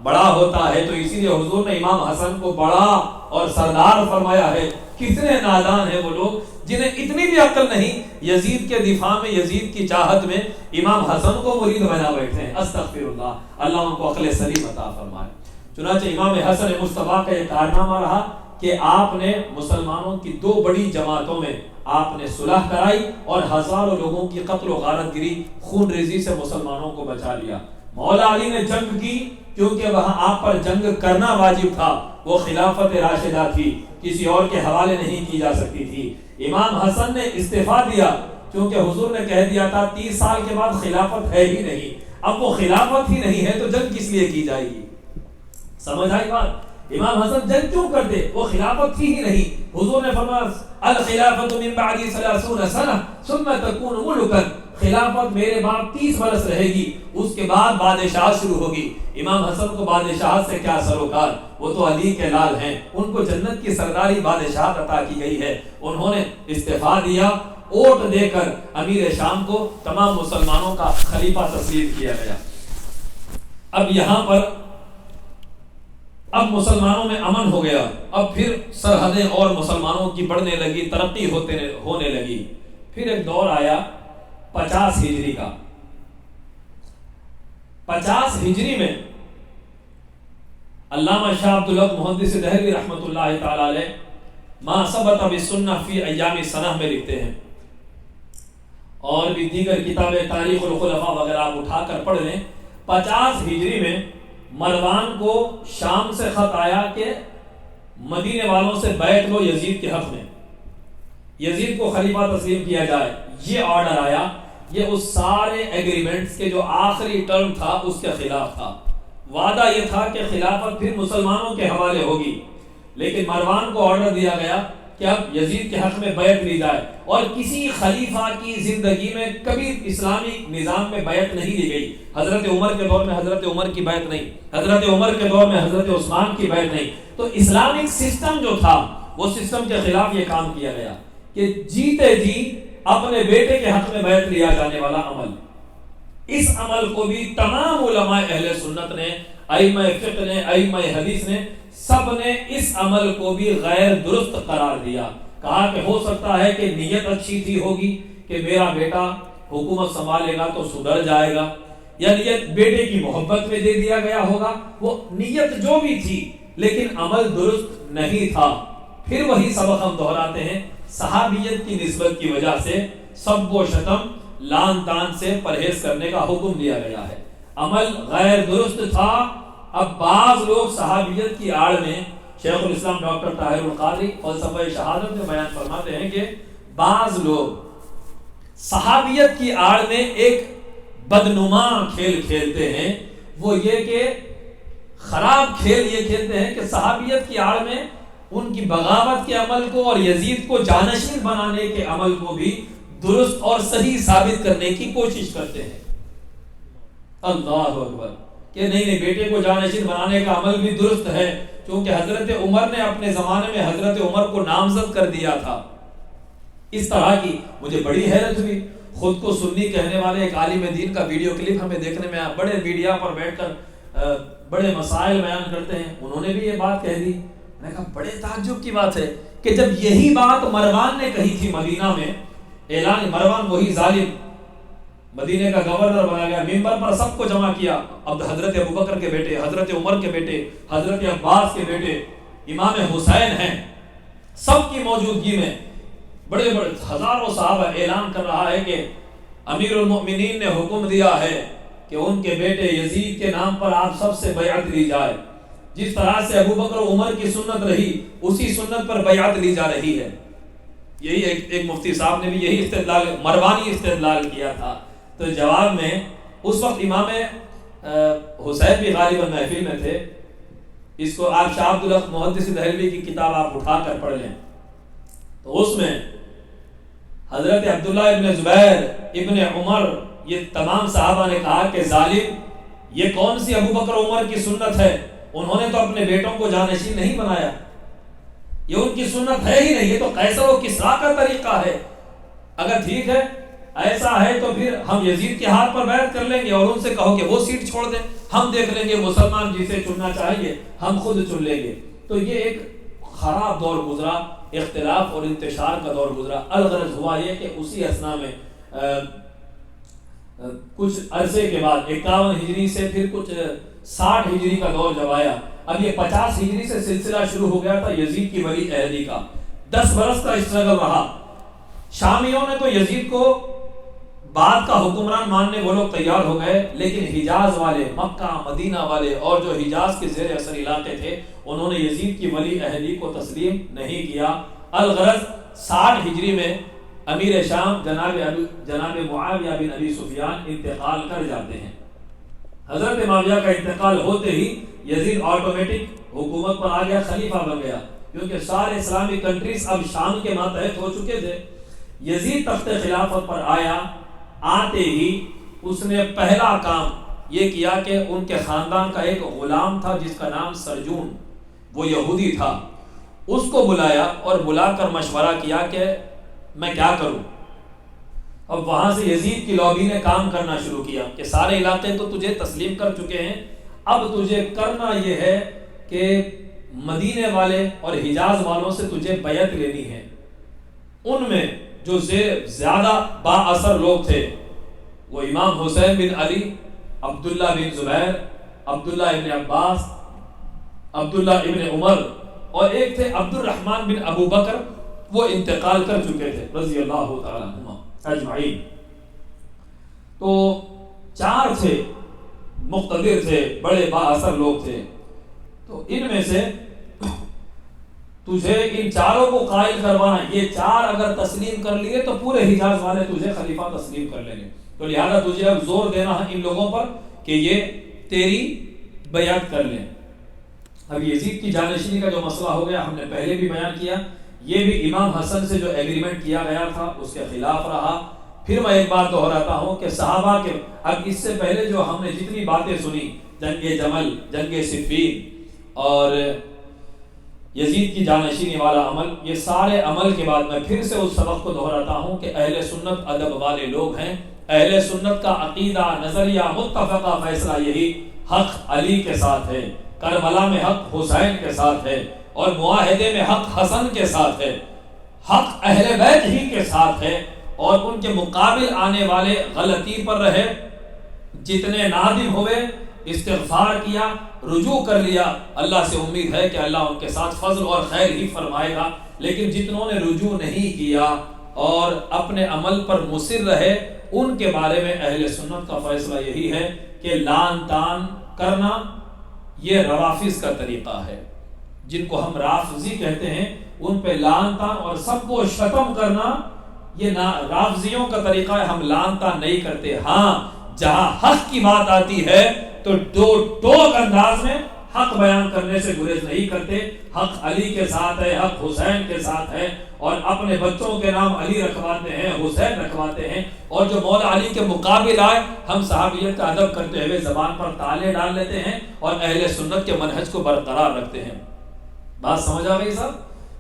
بڑا ہوتا ہے۔ تو اسی لیے حضور نے امام حسن کو بڑا اور سردار فرمایا ہے۔ کتنے نادان ہیں وہ لوگ جنہیں اتنی بھی عقل نہیں، یزید کے دفاع میں، یزید کی چاہت میں امام حسن کو مرید بنا بیٹھے ہیں۔ استغفر اللہ، اللہ ان کو عقل سلیم عطا فرمائے۔ چنانچہ امام حسن مصطفیٰ کا یہ کارنامہ رہا کہ آپ نے مسلمانوں کی دو بڑی جماعتوں میں آپ نے صلح کرائی اور ہزاروں لوگوں کی قتل و غارت گری، خون ریزی سے مسلمانوں کو بچا لیا۔ مولا علی نے جنگ کی کیونکہ وہاں آپ پر جنگ کرنا واجب تھا، وہ خلافت راشدہ تھی، کسی اور کے حوالے نہیں کی جا سکتی تھی۔ امام حسن نے استعفیٰ دیا کیونکہ حضور نے کہہ دیا تھا 30 سال کے بعد خلافت ہے ہی نہیں۔ اب وہ خلافت ہی نہیں ہے تو جنگ کس لیے کی جائے گی؟ سمجھ آئی بات؟ امام حسن جنگ کیوں کرتے؟ وہ خلافت تھی ہی نہیں۔ حضور نے فرمایا الخلافت من بعدی 30 سنہ ثم تکون ملکا، خلافت میرے بعد 30 برس رہے گی، اس کے بعد بادشاہت شروع ہوگی۔ امام حسن کو بادشاہت سے کیا سروکار، وہ تو علی کے لال ہیں، ان کو جنت کی سرداری بادشاہت عطا کی گئی ہے۔ انہوں نے استعفیٰ دیا، ووٹ دے کر امیر شام کو تمام مسلمانوں کا خلیفہ تسلیم کیا گیا۔ اب یہاں پر اب مسلمانوں میں امن ہو گیا، اب پھر سرحدیں اور مسلمانوں کی بڑھنے لگی، ترقی ہونے لگی۔ پھر ایک دور آیا 50 ہجری کا۔ 50 ہجری میں علامہ شاہ عبدالحق محدث دہلوی رحمۃ اللہ تعالی علیہ ما ثبت بالسنہ فی ایام سنہ میں لکھتے ہیں، اور بھی دیگر کتابیں تاریخ الخلفاء وغیرہ آپ اٹھا کر پڑھ لیں۔ 50 ہجری میں مروان کو شام سے خط آیا کہ مدینے والوں سے بیعت لو یزید کے حق میں، یزید کو خلیفہ تسلیم کیا جائے۔ یہ آرڈر آیا، یہ اس سارے ایگریمنٹس کے جو آخری ٹرم تھا اس کے خلاف تھا۔ وعدہ یہ تھا کہ خلافت پھر مسلمانوں کے حوالے ہوگی، لیکن مروان کو آرڈر دیا گیا کہ اب یزید کے حق میں بیعت لی جائے، اور کسی خلیفہ کی زندگی میں کبھی اسلامی نظام میں بیعت نہیں لی گئی۔ حضرت عمر کے دور میں حضرت عمر کی بیعت نہیں، حضرت عمر کے دور میں حضرت عثمان کی بیعت نہیں۔ تو اسلامک سسٹم جو تھا وہ سسٹم کے خلاف یہ کام کیا گیا کہ جیتے جی اپنے بیٹے کے حق میں بیعت لیا جانے والا عمل، اس عمل کو بھی تمام علماء اہل سنت نے، ائمہ فقہ نے، ائمہ حدیث نے، سب نے اس عمل کو بھی غیر درست قرار دیا۔ کہا کہ ہو سکتا ہے کہ نیت اچھی تھی ہوگی کہ میرا بیٹا حکومت سنبھالے گا تو سدھر جائے گا، یا نیت بیٹے کی محبت میں دے دیا گیا ہوگا، وہ نیت جو بھی تھی لیکن عمل درست نہیں تھا۔ پھر وہی سبق ہم دہراتے ہیں، صحابیت کی نسبت کی وجہ سے سب و شتم، لان تان سے پرہیز کرنے کا حکم دیا گیا ہے۔ عمل غیر درست تھا۔ اب بعض لوگ صحابیت کی آڑ میں، شیخ الاسلام ڈاکٹر طاہر القادری فلسفہ شہادت میں بیان فرماتے ہیں کہ بعض لوگ صحابیت کی آڑ میں ایک بدنما کھیل کھیلتے ہیں۔ وہ یہ کہ خراب کھیل یہ کھیلتے ہیں کہ صحابیت کی آڑ میں ان کی بغاوت کے عمل کو اور یزید کو جانشین بنانے کے عمل کو بھی درست اور صحیح ثابت کرنے کی کوشش کرتے ہیں۔ اللہ اکبر، کہ نہیں بیٹے کو جانشین بنانے کا عمل بھی درست ہے، کیونکہ حضرت عمر نے اپنے زمانے میں حضرت عمر کو نامزد کر دیا تھا۔ اس طرح کی مجھے بڑی حیرت ہوئی، خود کو سنی کہنے والے ایک عالم دین کا ویڈیو کلپ ہمیں دیکھنے میں آیا، بڑے میڈیا پر بیٹھ کر بڑے مسائل بیان کرتے ہیں، انہوں نے بھی یہ بات کہہ دی۔ میں نے کہا بڑے تعجب کی بات ہے کہ جب یہی بات مروان نے کہی تھی مدینہ میں، اعلان مروان وہی ظالم مدینے کا گورنر بنا گیا، ممبر پر سب کو جمع کیا، اب حضرت ابوبکر کے بیٹے، حضرت عمر کے بیٹے، حضرت عباس کے بیٹے، امام حسین ہیں، سب کی موجودگی میں بڑے بڑے ہزاروں صحابہ اعلان کر رہا ہے کہ امیر المؤمنین نے حکم دیا ہے کہ ان کے بیٹے یزید کے نام پر آپ سب سے بیعت لی جائے، جس طرح سے ابوبکر و عمر کی سنت رہی اسی سنت پر بیعت لی جا رہی ہے۔ یہی ایک مفتی صاحب نے بھی یہی استدلال، مروانی استدلال کیا تھا۔ تو جواب میں اس وقت امام حسین بھی غالباً محفل میں تھے، اس کو آپ شاہ عبدالحق محدث دہلوی کی کتاب آپ اٹھا کر پڑھ لیں تو اس میں حضرت عبداللہ ابن زبیر، ابن عمر، یہ تمام صحابہ نے کہا کہ ظالم، یہ کون سی ابوبکر عمر کی سنت ہے؟ انہوں نے تو اپنے بیٹوں کو جانشین نہیں بنایا، یہ ان کی سنت ہے ہی نہیں، یہ تو قیصر و کسریٰ کا طریقہ ہے۔ اگر ٹھیک ہے ایسا ہے تو پھر ہم یزید کے ہاتھ پر بیعت کر لیں گے اور ان سے کہو کہ وہ سیٹ چھوڑ دیں، ہم دیکھ لیں گے مسلمان جسے چننا چاہیے ہم خود چن لیں گے۔ تو یہ ایک خراب دور گزرا، اختلاف اور انتشار کا دور گزرا۔ الغرض ہوا یہ کہ اسی اثنا میں کچھ عرصے کے بعد 51 ہجری سے پھر کچھ 60 ہجری کا دور جب آیا، اب یہ 50 ہجری سے سلسلہ شروع ہو گیا تھا یزید کی ولی عہدی کا۔ 10 برس کا اسٹرگل رہا۔ شامیوں نے تو یزید کو بعد کا حکمران ماننے وہ لوگ تیار ہو گئے، لیکن حجاز والے، مکہ مدینہ والے اور جو حجاز کے زیر اثر علاقے تھے انہوں نے یزید کی ولی عہدی کو تسلیم نہیں کیا۔ الغرض 60 ہجری میں امیر شام جناب معاویہ بن ابی سفیان انتقال کر جاتے ہیں۔ حضرت معاویہ کا انتقال ہوتے ہی یزید آٹومیٹک حکومت پر آ گیا، خلیفہ بن گیا، کیونکہ سارے اسلامی کنٹریز اب شام کے ماتحت ہو چکے تھے۔ یزید تخت خلافت پر آیا، آتے ہی اس نے پہلا کام یہ کیا کہ ان کے خاندان کا ایک غلام تھا جس کا نام سرجون، وہ یہودی تھا، اس کو بلایا اور بلا کر مشورہ کیا کہ میں کیا کروں۔ اب وہاں سے یزید کی لابی نے کام کرنا شروع کیا کہ سارے علاقے تو تجھے تسلیم کر چکے ہیں، اب تجھے کرنا یہ ہے کہ مدینے والے اور حجاز والوں سے تجھے بیعت لینی ہے۔ ان میں جو زیادہ با اثر لوگ تھے وہ امام حسین بن علی، عبداللہ بن زبیر، عبداللہ ابن عباس، عبداللہ ابن عمر اور ایک تھے عبد الرحمن بن ابو بکر، وہ انتقال کر چکے تھے رضی اللہ تعالی عنہما اجمعین۔ تو 4 تھے، مقتدر تھے، بڑے با اثر لوگ تھے۔ تو ان میں سے تجھے ان 4 کو قائل کروانا، یہ 4 اگر تسلیم کر لیے تو پورے حجاز والے تجھے خلیفہ تسلیم کر لیں گے، تو لہذا تجھے اب زور دینا ہے ان لوگوں پر کہ یہ تیری بیعت کر لیں۔ اب یزید کی جانشینی کا جو مسئلہ ہو گیا ہم نے پہلے بھی بیان کیا، یہ بھی امام حسن سے جو ایگریمنٹ کیا گیا تھا اس کے خلاف رہا۔ پھر میں ایک بات دہراتا ہوں کہ صحابہ کے اب اس سے پہلے جو ہم نے جتنی باتیں سنی، جنگ جمل، جنگ صفین اور یزید کی جانشینی والا عمل، یہ سارے عمل کے بعد میں پھر سے اس سبق کو دہراتا ہوں کہ اہل سنت ادب والے لوگ ہیں۔ اہل سنت کا عقیدہ، نظریہ، متفقہ فیصلہ یہی حق علی کے ساتھ ہے، کربلا میں حق حسین کے ساتھ ہے اور معاہدے میں حق حسن کے ساتھ ہے، حق اہل بیت ہی کے ساتھ ہے، اور ان کے مقابل آنے والے غلطی پر رہے، جتنے نادم ہوئے استغفار کیا، رجوع کر لیا، اللہ سے امید ہے کہ اللہ ان کے ساتھ فضل اور خیر ہی فرمائے گا۔ لیکن جتنوں نے رجوع نہیں کیا اور اپنے عمل پر مصر رہے، ان کے بارے میں اہل سنت کا فیصلہ یہی ہے کہ لان تان کرنا یہ روافض کا طریقہ ہے، جن کو ہم رافضی کہتے ہیں، ان پہ لان تان اور سب کو شتم کرنا یہ رافضیوں کا طریقہ ہے۔ ہم لان تان نہیں کرتے، ہاں جہاں حق کی بات آتی ہے تو ٹوک انداز میں حق بیان کرنے سے گریز نہیں کرتے۔ حق علی کے ساتھ ہے، حق حسین کے ساتھ ہے، اور اپنے بچوں کے نام علی رکھواتے ہیں، حسین رکھواتے ہیں، اور جو مولا علی کے مقابل آئے ہم صحابیت کا ادب کرتے ہوئے زبان پر تالے ڈال لیتے ہیں اور اہل سنت کے منہج کو برقرار رکھتے ہیں۔ بات سمجھ آ گئی صاحب؟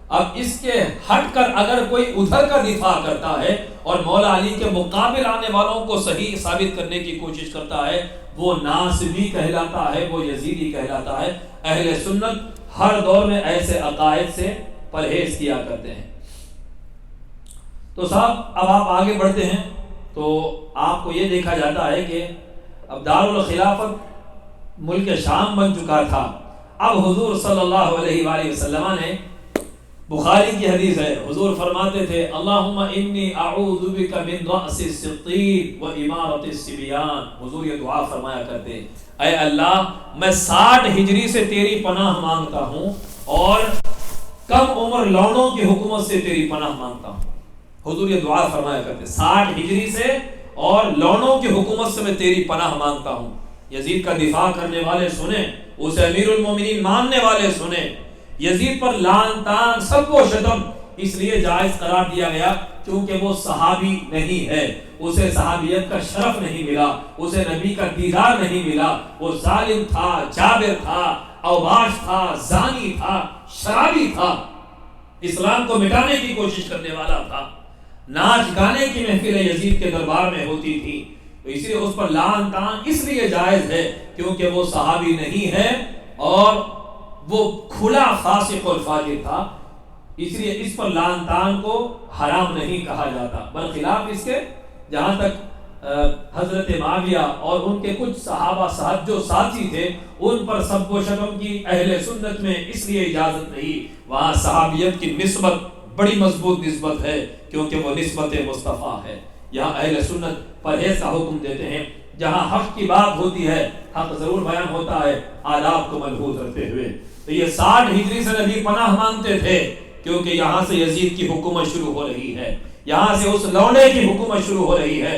اب اس کے ہٹ کر اگر کوئی ادھر کا دفاع کرتا ہے اور مولا علی کے مقابل آنے والوں کو صحیح ثابت کرنے کی کوشش کرتا ہے، وہ ناصبی کہلاتا ہے، وہ یزیدی کہلاتا ہے۔ اہل سنت ہر دور میں ایسے عقائد سے پرہیز کیا کرتے ہیں۔ تو صاحب اب آپ آگے بڑھتے ہیں تو آپ کو یہ دیکھا جاتا ہے کہ اب دارالخلافت ملک شام بن چکا تھا۔ اب حضور صلی اللہ علیہ وآلہ وسلم نے، بخاری کی حدیث ہے، حضور فرماتے تھے اللہم انی اعوذ بک من رأس السقیم و امارت الصبیان۔ حضور یہ دعا فرمایا کرتے، اے اللہ میں 60 ہجری سے تیری پناہ مانگتا ہوں اور کم عمر لونڈوں کی حکومت سے تیری پناہ مانگتا ہوں۔ حضور یہ دعا فرمایا کرتے 60 ہجری سے اور لونڈوں کی حکومت سے میں تیری پناہ مانگتا ہوں۔ یزید کا دفاع کرنے والے سنیں، اسے امیر المومنین ماننے والے سنیں، یزید پر لعن تان سب کو شتم اس لیے جائز قرار دیا گیا چونکہ وہ صحابی نہیں ہے، اسے صحابیت کا شرف نہیں ملا، اسے نبی کا دیدار نہیں ملا، وہ ظالم تھا، جابر تھا، اوباش تھا، زانی تھا، شرابی تھا، اسلام کو مٹانے کی کوشش کرنے والا تھا، ناچ گانے کی محفل یزید کے دربار میں ہوتی تھی، تو اس لیے اس پر لعن طعن اس لیے جائز ہے کیونکہ وہ صحابی نہیں ہے اور وہ کھلا فاسق اور فاجر تھا، اس لیے اس پر لعن طعن کو حرام نہیں کہا جاتا، برخلاف اس کے جہاں تک حضرت معاویہ اور ان کے کچھ صحابہ صاحب جو ساتھی تھے ان پر سب و شتم کی اہل سنت میں اس لیے اجازت نہیں، وہاں صحابیت کی نسبت بڑی مضبوط نسبت ہے کیونکہ وہ نسبت مصطفیٰ ہے، یہاں اہل سنت پرہیز کا حکم دیتے ہیں، جہاں حق کی بات ہوتی ہے حق ضرور بیان ہوتا ہے آداب کو ملحوظ رکھتے ہوئے، تو یہ 60 ہجری سے نبی پناہ مانگتے تھے کیونکہ یہاں سے یزید کی حکومت شروع ہو رہی ہے، یہاں سے اس لوڑے کی حکومت شروع ہو رہی ہے،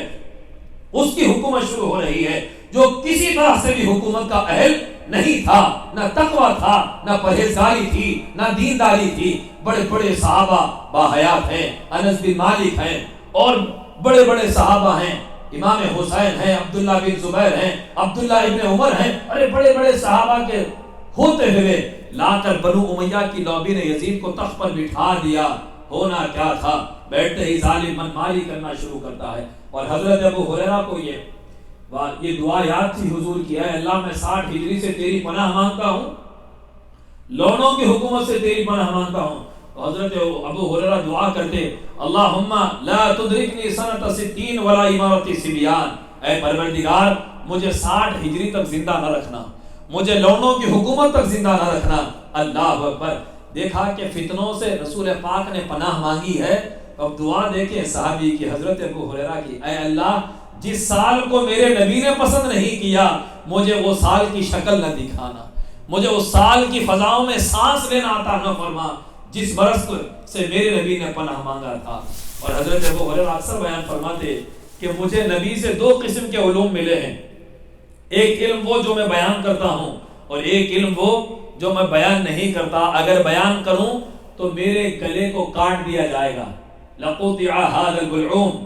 اس کی حکومت شروع ہو رہی ہے جو کسی طرح سے بھی حکومت کا اہل نہیں تھا، نہ تقوی تھا، نہ پرہیزگاری تھی، نہ دینداری تھی، بڑے بڑے صحابہ باحیات ہیں، انس بن مالک ہیں اور بڑے بڑے صحابہ ہیں، امام حسین ہیں، عبداللہ بن زبیر ہیں، عبداللہ ابن عمر ہیں، ارے بڑے بڑے صحابہ کے ہوتے ہوئے لا کر بنو امیہ کی لوبی نے یزید کو تخت پر بٹھا دیا، ہونا کیا تھا، بیٹھتے ہی ظالم من مالی کرنا شروع کرتا ہے، اور حضرت ابو ہریرہ کو یہ دعا یاد تھی حضور کی، اے اللہ میں 60 ہجری سے تیری پناہ مانگتا ہوں، لونوں کی حکومت سے تیری پناہ مانگتا ہوں، تو حضرت ابو ہریرہ دعا کرتے اللہم لا تدرکنی سنۃ 60 ولا امارت صبیان، اے پروردگار مجھے 60 ہجری تک زندہ نہ رکھنا، مجھے لونوں کی حکومت تک زندہ نہ رکھنا، اللہ اکبر، دیکھا کہ فتنوں سے رسول پاک نے پناہ مانگی ہے، اب دعا دیکھیں صحابی کی حضرت ابو ہریرہ کی، اے اللہ جس سال کو میرے نبی نے پسند نہیں کیا مجھے وہ سال کی شکل نہ دکھانا، مجھے اس سال کی فضاؤں میں سانس لینا عطا نہ فرما جس برس سے میرے نبی نے پناہ مانگا تھا، اور حضرت ابو ہریرہ اکثر بیان فرماتے کہ مجھے نبی سے 2 قسم کے علوم ملے ہیں، ایک علم وہ جو میں بیان کرتا ہوں اور ایک علم وہ جو میں بیان نہیں کرتا، اگر بیان کروں تو میرے گلے کو کاٹ دیا جائے گا، لقطع هذا البلعوم،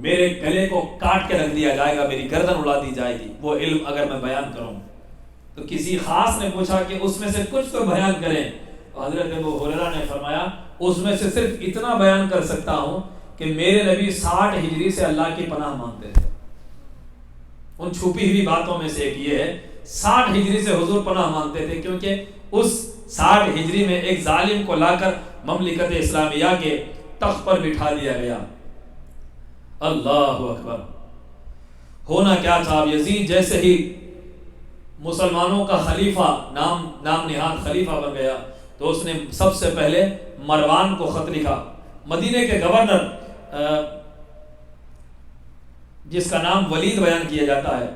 میرے گلے کو کاٹ کے رکھ دیا جائے گا، میری گردن اڑا دی جائے گی وہ علم اگر میں بیان کروں، تو کسی خاص نے پوچھا کہ اس میں سے کچھ تو بیان کریں، تو حضرت ابو ہریرہ نے فرمایا اس میں سے صرف اتنا بیان کر سکتا ہوں کہ میرے نبی 60 ہجری سے اللہ کی پناہ مانگتے تھے، ان چھپی ہوئی باتوں میں سے ایک یہ ہے 60 ہجری سے حضور پناہ مانگتے تھے کیونکہ اس 60 ہجری میں ایک ظالم کو لا کر مملکت اسلامیہ کے تخت پر بٹھا دیا گیا، اللہ اکبر، ہونا کیا تھا، یزید جیسے ہی مسلمانوں کا خلیفہ نام نہاد خلیفہ بن گیا تو اس نے سب سے پہلے مروان کو خط لکھا، مدینے کے گورنر جس کا نام ولید بیان کیا جاتا ہے،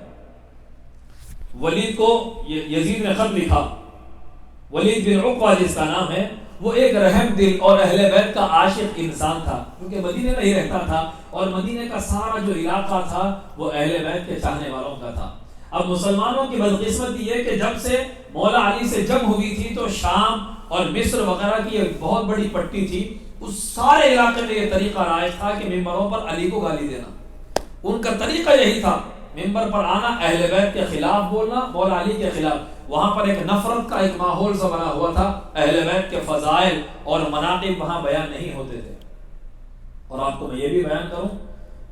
ولید کو یزید نے خط لکھا، ولید بن عقبہ جس کا نام ہے، وہ ایک رحم دل اور اہل بیت کا عاشق انسان تھا کیونکہ مدینے میں ہی رہتا تھا اور مدینے کا سارا جو علاقہ تھا وہ اہل بیت کے چاہنے والوں کا تھا۔ اب مسلمانوں کی بدقسمتی یہ کہ جب سے مولا علی سے جنگ ہوئی تھی تو شام اور مصر وغیرہ کی ایک بہت بڑی پٹی تھی، اس سارے علاقے میں یہ طریقہ رائج تھا کہ ممبروں پر علی کو گالی دینا، ان کا طریقہ یہی تھا، ممبر پر آنا اہل بیت کے خلاف بولنا، مولا علی کے خلاف، وہاں پر ایک نفرت کا ایک ماحول سا بنا ہوا تھا، اہل بیت کے فضائل اور مناقب وہاں بیان نہیں ہوتے تھے، اور آپ کو میں یہ بھی بیان کروں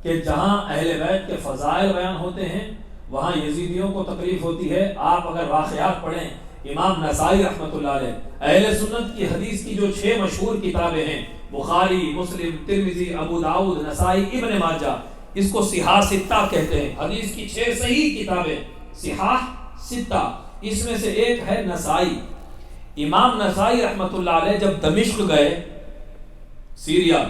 کہ جہاں اہل بیت کے فضائل بیان ہوتے ہیں وہاں یزیدیوں کو تکلیف ہوتی ہے، آپ اگر واقعات پڑھیں، امام نسائی رحمۃ اللہ علیہ اہل سنت کی حدیث کی جو 6 مشہور کتابیں ہیں، بخاری، مسلم، ترمذی، ابو داؤد، نسائی، ابن ماجہ، اس کو صحاح ستہ کہتے ہیں، حدیث کی 6 صحیح کتابیں صحاح ستہ، اس میں سے ایک ہے نسائی۔ امام نسائی رحمۃ اللہ علیہ جب دمشق گئے سیریا،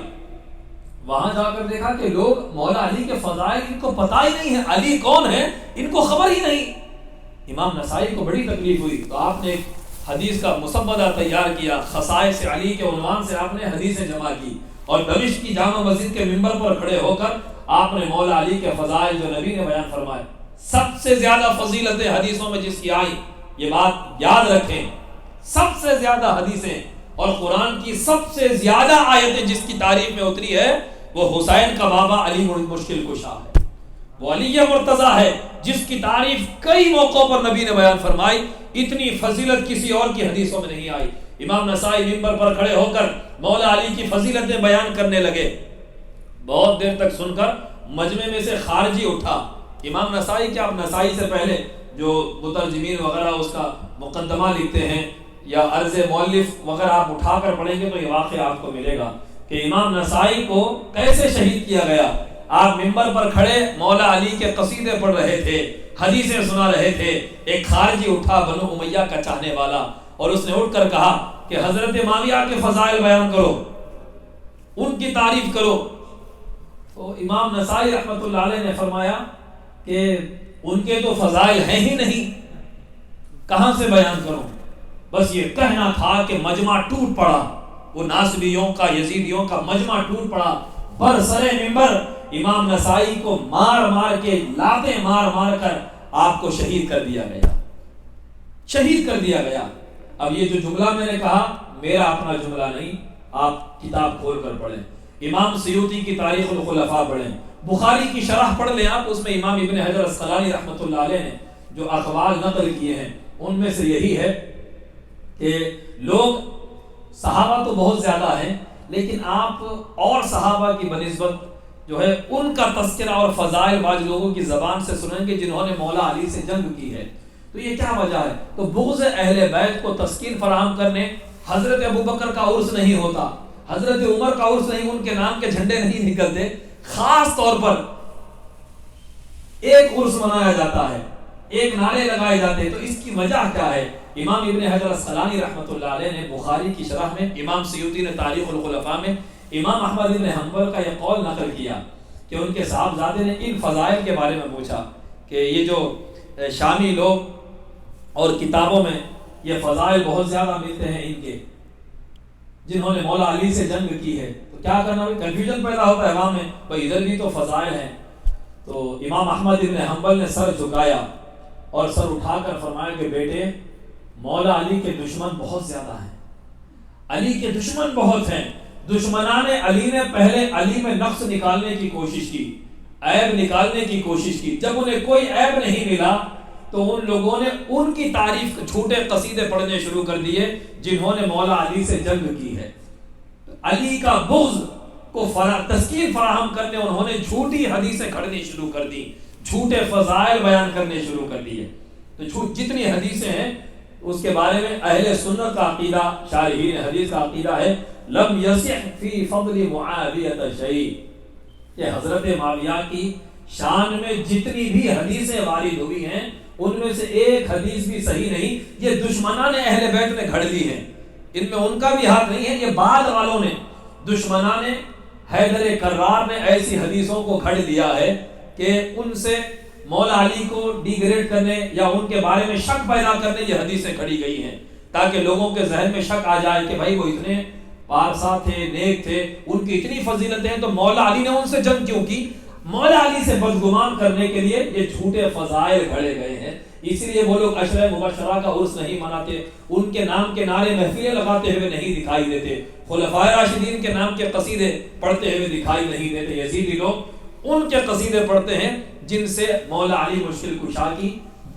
وہاں جا کر دیکھا کہ لوگ مولا علی کے فضائل ان کو پتہ ہی نہیں ہے، علی کون ہے ان کو خبر ہی نہیں، امام نسائی کو بڑی تکلیف ہوئی، تو آپ نے ایک حدیث کا مسودہ تیار کیا، خصائص علی کے عنوان سے آپ نے حدیثیں جمع کی، اور دمشق کی جامع مسجد کے منبر پر کھڑے ہو کر آپ نے مولا علی کے فضائل جو نبی نے بیان فرمائے، سب سے زیادہ فضیلتیں حدیثوں میں جس کی آئی، یہ بات یاد رکھیں، سب سے زیادہ حدیثیں اور قرآن کی سب سے زیادہ آیتیں جس کی تعریف میں اتری ہے وہ حسین کا بابا علی مشکل کشا ہے، وہ علی مرتضیٰ ہے جس کی تعریف کئی موقعوں پر نبی نے بیان فرمائی، اتنی فضیلت کسی اور کی حدیثوں میں نہیں آئی۔ امام نسائی منبر پر کھڑے ہو کر مولا علی کی فضیلتیں بیان کرنے لگے، بہت دیر تک سن کر مجمع میں سے خارجی اٹھا۔ امام نسائی کیا، نسائی سے پہلے جو مترجمین وغیرہ اس کا مقدمہ لکھتے ہیں یا عرض مؤلف وغیرہ آپ اٹھا کر پڑھیں گے تو یہ واقعہ آپ کو ملے گا کہ امام نسائی کو کیسے شہید کیا گیا۔ آپ منبر پر کھڑے مولا علی کے قصیدے پڑھ رہے تھے، حدیثیں سنا رہے تھے، ایک خارجی اٹھا بنو امیہ کا چاہنے والا، اور اس نے اٹھ کر کہا کہ حضرت معاویہ کے فضائل بیان کرو، ان کی تعریف کرو۔ تو امام نسائی رحمۃ اللہ علیہ نے فرمایا کہ ان کے تو فضائل ہیں ہی نہیں، کہاں سے بیان کروں؟ بس یہ کہنا تھا کہ مجمع ٹوٹ پڑا، وہ ناصبیوں کا، یزیدیوں کا مجمع ٹوٹ پڑا، برسر منبر امام نسائی کو مار مار کے، لاتیں مار مار کر آپ کو شہید کر دیا گیا، شہید کر دیا گیا۔ اب یہ جو جملہ میں نے کہا میرا اپنا جملہ نہیں، آپ کتاب کھول کر پڑھیں، امام سیوطی کی تاریخ الخلفاء پڑھیں، بخاری کی شرح پڑھ لیں آپ، اس میں امام ابن حجر اسقلانی رحمۃ اللہ علیہ نے جو اقوال نقل کیے ہیں ان میں سے یہی ہے کہ لوگ، صحابہ تو بہت زیادہ ہیں لیکن آپ اور صحابہ کی بنسبت جو ہے ان کا تذکرہ اور فضائل بعض لوگوں کی زبان سے سنیں گے جنہوں نے مولا علی سے جنگ کی ہے۔ تو یہ کیا وجہ ہے؟ تو بغض اہل بیت کو تسکین فراہم کرنے، حضرت ابوبکر کا عرس نہیں ہوتا، حضرت عمر کا عرس نہیں، ان کے نام کے جھنڈے نہیں نکلتے، خاص طور پر ایک عرس منایا جاتا ہے، ایک نعرے لگائے جاتے ہیں۔ تو اس کی وجہ کیا ہے؟ امام ابن حجر اسقلانی رحمۃ اللہ علیہ نے بخاری کی شرح میں، امام سیوطی نے تاریخ الخلفاء میں امام احمد بن حنبل کا یہ قول نقل کیا کہ ان کے صاحبزادے نے ان فضائل کے بارے میں پوچھا کہ یہ جو شامی لوگ اور کتابوں میں یہ فضائل بہت زیادہ ملتے ہیں ان کے، جنہوں نے مولا علی سے جنگ کی ہے، تو کیا کرنا؟ کنفیوژن پیدا ہوتا ہے عوام میں، بھائی ادھر بھی تو فضائل ہیں۔ تو امام احمد بن حنبل نے سر جھکایا اور سر اٹھا کر فرمایا کہ بیٹے، مولا علی کے دشمن بہت زیادہ ہیں، علی کے دشمن بہت ہیں۔ دشمنان علی نے پہلے علی میں نقص نکالنے کی کوشش کی، عیب نکالنے کی کوشش کی، جب انہیں کوئی عیب نہیں ملا تو ان لوگوں نے ان کی تعریف جھوٹے قصیدے پڑھنے شروع کر دیے جنہوں نے مولا علی سے جنگ کی ہے۔ علی کا بغض کو تسکین فراہم کرنے انہوں نے جھوٹی حدیثیں کھڑنی شروع کر دی، جھوٹے فضائل بیان کرنے شروع کر دیے۔ تو جتنی حدیثیں ہیں اس کے بارے میں اہل سنت کا عقیدہ، شارحین حدیث کا عقیدہ ہے لم یصح فی فضل معاویہ شیء، کہ حضرت معاویہ کی شان میں جتنی بھی حدیثیں وارد ہوئی ہیں ان میں سے ایک حدیث بھی صحیح نہیں، یہ دشمنان اہل بیت نے گھڑ لی ہے، ان میں ان کا بھی ہاتھ نہیں ہے، یہ بعد والوں نے، دشمنان حیدر کرار نے ایسی حدیثوں کو گھڑ دیا ہے کہ ان سے مولا علی کو ڈیگریڈ کرنے یا ان کے بارے میں شک پیدا کرنے یہ حدیثیں کھڑی گئی ہیں، تاکہ لوگوں کے ذہن میں شک آ جائے کہ بھائی وہ اتنے پارسا تھے، نیک تھے، ان کی اتنی فضیلتیں ہیں تو مولا علی نے ان سے جنگ کیوں کی؟ مولا علی سے بدگمان کرنے کے لیے یہ جھوٹے فضائل گھڑے گئے ہیں۔ اسی لیے وہ لوگ عشرہ مبشرہ کا عرس نہیں مناتے، ان کے نام کے نعرے محفلیں لگاتے ہوئے نہیں دکھائی دیتے، خلفائے راشدین کے نام کے قصیدے پڑھتے ہوئے دکھائی نہیں دیتے۔ یزیدی لوگ ان کے قصیدے پڑھتے ہیں جن سے مولا علی مشکل کشا کی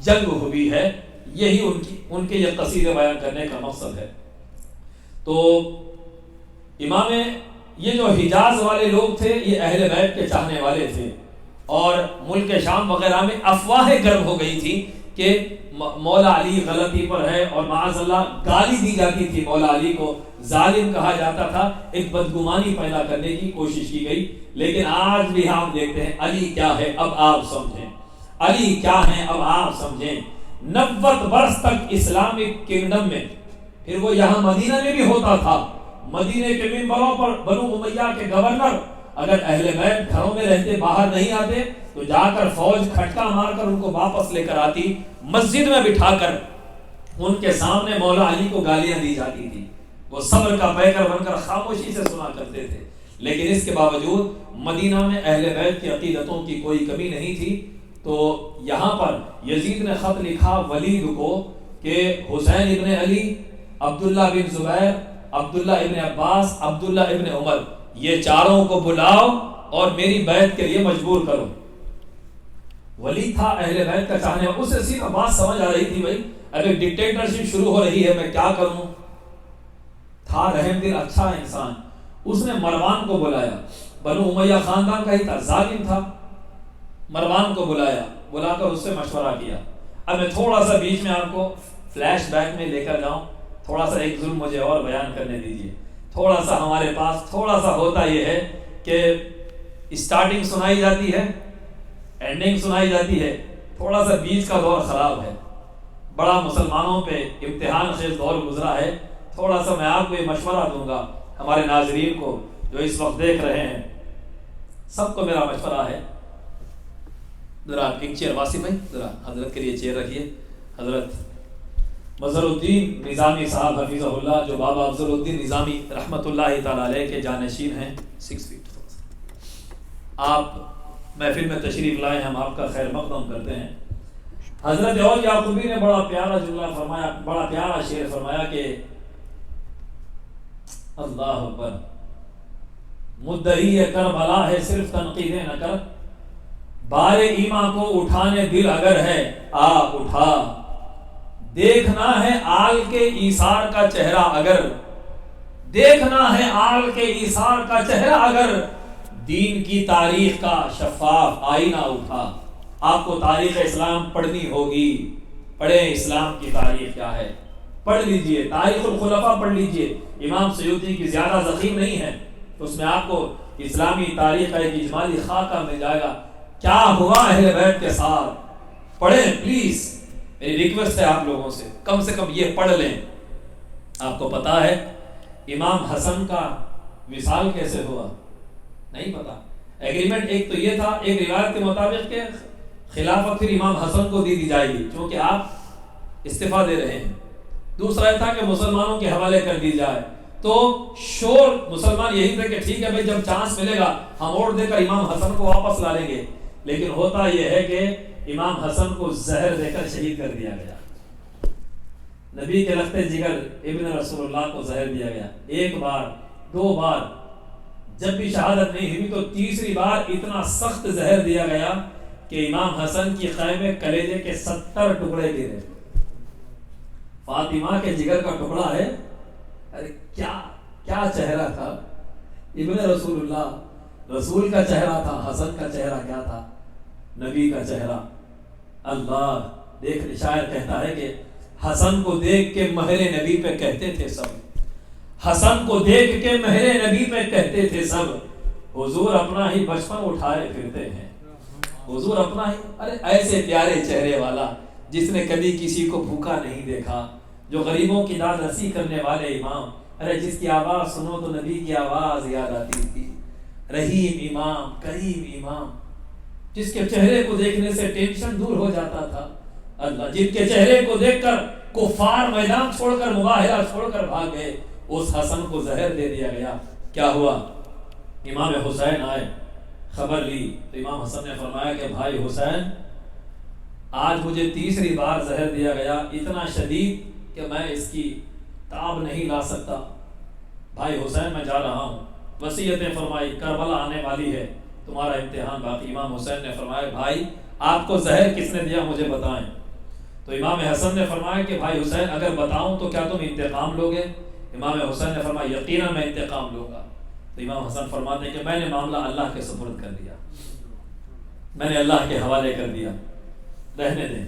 جنگ ہوئی ہے، یہی ان کے یہ قصیدے بیان کرنے کا مقصد ہے۔ تو امام، یہ جو حجاز والے لوگ تھے یہ اہل بیت کے چاہنے والے تھے، اور ملک شام وغیرہ میں افواہیں گرم ہو گئی تھی کہ مولا علی غلطی پر ہے، اور معاذ اللہ گالی دی جاتی تھی، مولا علی کو ظالم کہا جاتا تھا، ایک بدگمانی پیدا کرنے کی کوشش کی گئی۔ لیکن آج بھی ہم دیکھتے ہیں علی کیا ہے اب آپ سمجھیں، علی کیا ہے اب آپ سمجھیں۔ 90 برس تک اسلامک کنگڈم میں، پھر وہ یہاں مدینہ میں بھی ہوتا تھا، مدینے کے منبروں پر بنو امیہ کے گورنر اگر اہل بیت گھروں میں رہتے، باہر نہیں آتے، تو جا کر فوج کھٹکا مار کر ان کو واپس لے کر آتی، مسجد میں بٹھا کر ان کے سامنے مولا علی کو گالیاں دی جاتی تھی، وہ صبر کا پیکر بن کر خاموشی سے سنا کرتے تھے۔ لیکن اس کے باوجود مدینہ میں اہل بیت کی عقیدتوں کی کوئی کمی نہیں تھی۔ تو یہاں پر یزید نے خط لکھا ولید کو کہ حسین ابن علی، عبداللہ بن زبیر، عبداللہ ابن عباس، عبداللہ ابن عمر، یہ چاروں کو بلاؤ اور میری بیعت کے لیے مجبور کرو۔ ولی تھا اہل بیت کا چاہنے والا، اسے سیدھا بات سمجھ آ رہی تھی بھائی اب ایک ڈکٹیٹرشپ شروع ہو رہی ہے، میں کیا کروں۔ تھا رحم دل، اچھا انسان۔ اس نے مروان کو بلایا، بنو امیہ خاندان کا ہی تھا، ظالم تھا۔ مروان کو بلایا، بلا کر اس سے مشورہ کیا۔ اب میں تھوڑا سا بیچ میں آپ کو فلیش بیک میں لے کر جاؤں، تھوڑا سا ایک ظلم مجھے اور بیان کرنے دیجیے۔ تھوڑا سا ہمارے پاس تھوڑا سا ہوتا یہ ہے کہ اسٹارٹنگ سنائی جاتی ہے، اینڈنگ سنائی جاتی ہے، تھوڑا سا بیچ کا دور خراب ہے، بڑا مسلمانوں پہ امتحان خیز دور گزرا ہے۔ تھوڑا سا میں آپ کو یہ مشورہ دوں گا، ہمارے ناظرین کو جو اس وقت دیکھ رہے ہیں سب کو میرا مشورہ ہے، ذرا ایک چیئر واسف بھائی ذرا حضرت کے لیے چیئر رکھیے۔ حضرت مظہر الدین نظامی صاحب حفظہ اللہ، جو بابا افضل الدین نظامی رحمۃ اللہ تعالی علیہ کے جانشین ہیں، 6 فیٹ آپ محفل میں تشریف لائے، ہم آپ کا خیر مقدم کرتے ہیں۔ حضرت اور یعقوبی نے بڑا پیارا جملہ فرمایا، بڑا پیارا شعر فرمایا کہ اللہ اکبر، مدعی کربلا ہے صرف تنقیدیں نہ کر، بار ایمان کو اٹھانے دل اگر ہے آ اٹھا، دیکھنا ہے آل کے ایثار کا چہرہ اگر، دیکھنا ہے آل کے ایثار کا چہرہ اگر، دین کی تاریخ کا شفاف آئینہ اٹھا۔ آپ کو تاریخ اسلام پڑھنی ہوگی، پڑھیں اسلام کی تاریخ کیا ہے، پڑھ لیجئے، تاریخ الخلفاء پڑھ لیجئے، امام سیوطی کی زیادہ ذخیر نہیں ہے، اس میں آپ کو اسلامی تاریخ کا ایک اجمالی خاکہ مل جائے گا، کیا ہوا اہل بیت کے ساتھ۔ پڑھیں پلیز، میری ریکویسٹ ہے آپ لوگوں سے کم یہ پڑھ لیں۔ آپ کو پتا ہے امام حسن کا وصال کیسے ہوا؟ نہیں پتا۔ ایگریمنٹ ایک تو یہ تھا، ایک روایت کے مطابق کہ خلافت پھر امام حسن کو دی جائے گی کیونکہ آپ استعفیٰ دے رہے ہیں۔ دوسرا یہ تھا کہ مسلمانوں کے حوالے کر دی جائے، تو شور مسلمان یہی تھے کہ ٹھیک ہے بھائی، جب چانس ملے گا ہم ووٹ دے کر امام حسن کو واپس لا لیں گے۔ لیکن ہوتا یہ ہے کہ امام حسن کو زہر دے کر شہید کر دیا گیا، نبی کے لخت جگر ابن رسول اللہ کو زہر دیا گیا، ایک بار 2 بار، جب بھی شہادت نہیں ہوئی تو تیسری بار اتنا سخت زہر دیا گیا کہ امام حسن کی خیمے کلیجے کے 70 ٹکڑے گرے۔ فاطمہ کے جگر کا ٹکڑا ہے، ارے کیا چہرہ تھا ابن رسول اللہ، رسول کا چہرہ تھا، حسن کا چہرہ کیا تھا؟ نبی کا چہرہ۔ اللہ دیکھ، شاعر کہتا ہے کہ حسن کو دیکھ کے مہر نبی پہ کہتے تھے سب، حسن کو دیکھ کے مہر نبی پہ کہتے تھے سب، حضور اپنا ہی بچپن اٹھائے پھرتے ہیں، حضور اپنا ہی۔ ارے ایسے پیارے چہرے والا جس نے کبھی کسی کو بھوکا نہیں دیکھا، جو غریبوں کی داد رسی کرنے والے امام، ارے جس کی آواز سنو تو نبی کی آواز یاد آتی تھی، رحیم امام، کریم امام، جس کے چہرے کو دیکھنے سے ٹینشن دور ہو جاتا تھا۔ اللہ، جن کے چہرے کو دیکھ کر کفار میدان چھوڑ کر مباہلہ چھوڑ کر بھاگ گئے، اس حسن کو زہر دے دیا گیا۔ کیا ہوا؟ امام حسین آئے، خبر لی تو امام حسن نے فرمایا کہ بھائی حسین، آج مجھے تیسری بار زہر دیا گیا، اتنا شدید کہ میں اس کی تاب نہیں لا سکتا، بھائی حسین میں جا رہا ہوں۔ وصیتیں فرمائی، کربلا آنے والی ہے، تمہارا امتحان باقی۔ امام حسین نے فرمایا بھائی آپ کو زہر کس نے دیا مجھے بتائیں۔ تو امام حسن نے فرمایا کہ بھائی حسین اگر بتاؤں تو کیا تم انتقام لوگے؟ امام حسین نے فرمایا یقیناً میں انتقام لوں گا۔ تو امام حسن فرماتے ہیں کہ میں نے معاملہ اللہ کے سپرد کر دیا، میں نے اللہ کے حوالے کر دیا، رہنے دیں۔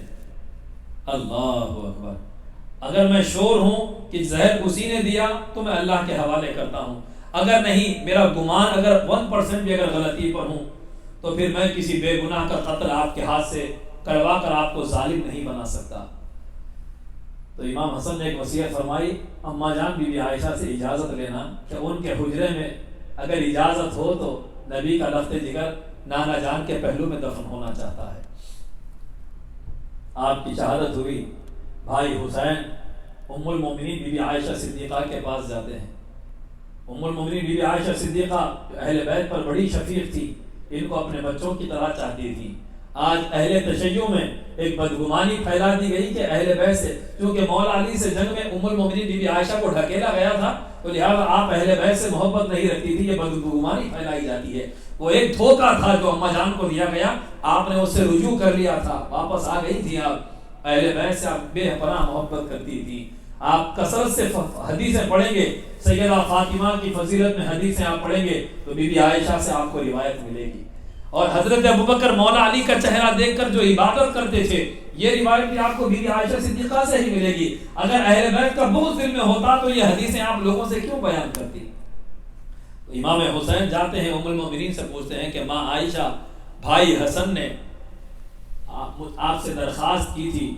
اللہ اکبر، اگر میں شور ہوں کہ زہر اسی نے دیا تو میں اللہ کے حوالے کرتا ہوں، اگر نہیں، میرا گمان اگر 1% بھی اگر غلطی پر ہوں تو پھر میں کسی بے گناہ کا قتل آپ کے ہاتھ سے کروا کر آپ کو ظالم نہیں بنا سکتا۔ تو امام حسن نے ایک وصیت فرمائی، اماں جان بی بی عائشہ سے اجازت لینا کہ ان کے حجرے میں اگر اجازت ہو تو نبی کا لخت جگر نانا جان کے پہلو میں دفن ہونا چاہتا ہے۔ آپ کی شہادت ہوئی، بھائی حسین ام المومنین بی بی عائشہ صدیقہ کے پاس جاتے ہیں۔ ام المومنین بی بی عائشہ صدیقہ اہل بیت پر بڑی شفیق تھی، ان کو اپنے بچوں کی طرح چاہتی تھی۔ آج اہل تشیع میں ایک بدگمانی پھیلا دی گئی کہ اہل بیت سے، چونکہ مولا علی سے جنگ میں ام المومنین بی بی عائشہ کو ڈھکیلا گیا تھا، تو لہٰذا آپ اہل بیت سے محبت نہیں رکھتی تھی، یہ بدگمانی پھیلائی جاتی ہے۔ وہ ایک دھوکہ تھا جو اماں جان کو دیا گیا، آپ نے اس سے رجوع کر لیا تھا، واپس آ گئی تھی آپ، اہل بیت سے آپ بے پناہ محبت کرتی تھی۔ آپ کثرت سے حدیثیں پڑھیں گے، سیدہ فاطمہ کی فضیلت میں حدیثیں آپ پڑھیں گے تو بی بی عائشہ سے آپ کو روایت ملے گی۔ اور حضرت ابوبکر مولا علی کا چہرہ دیکھ کر جو عبادت کرتے تھے، یہ روایت بھی آپ کو بی بی عائشہ صدیقہ سے ہی ملے گی۔ اگر اہل بیت کا بغض دل میں ہوتا تو یہ حدیثیں آپ لوگوں سے کیوں بیان کرتی؟ تو امام حسین جاتے ہیں ام المومنین سے پوچھتے ہیں کہ ماں عائشہ، بھائی حسن نے آپ سے درخواست کی تھی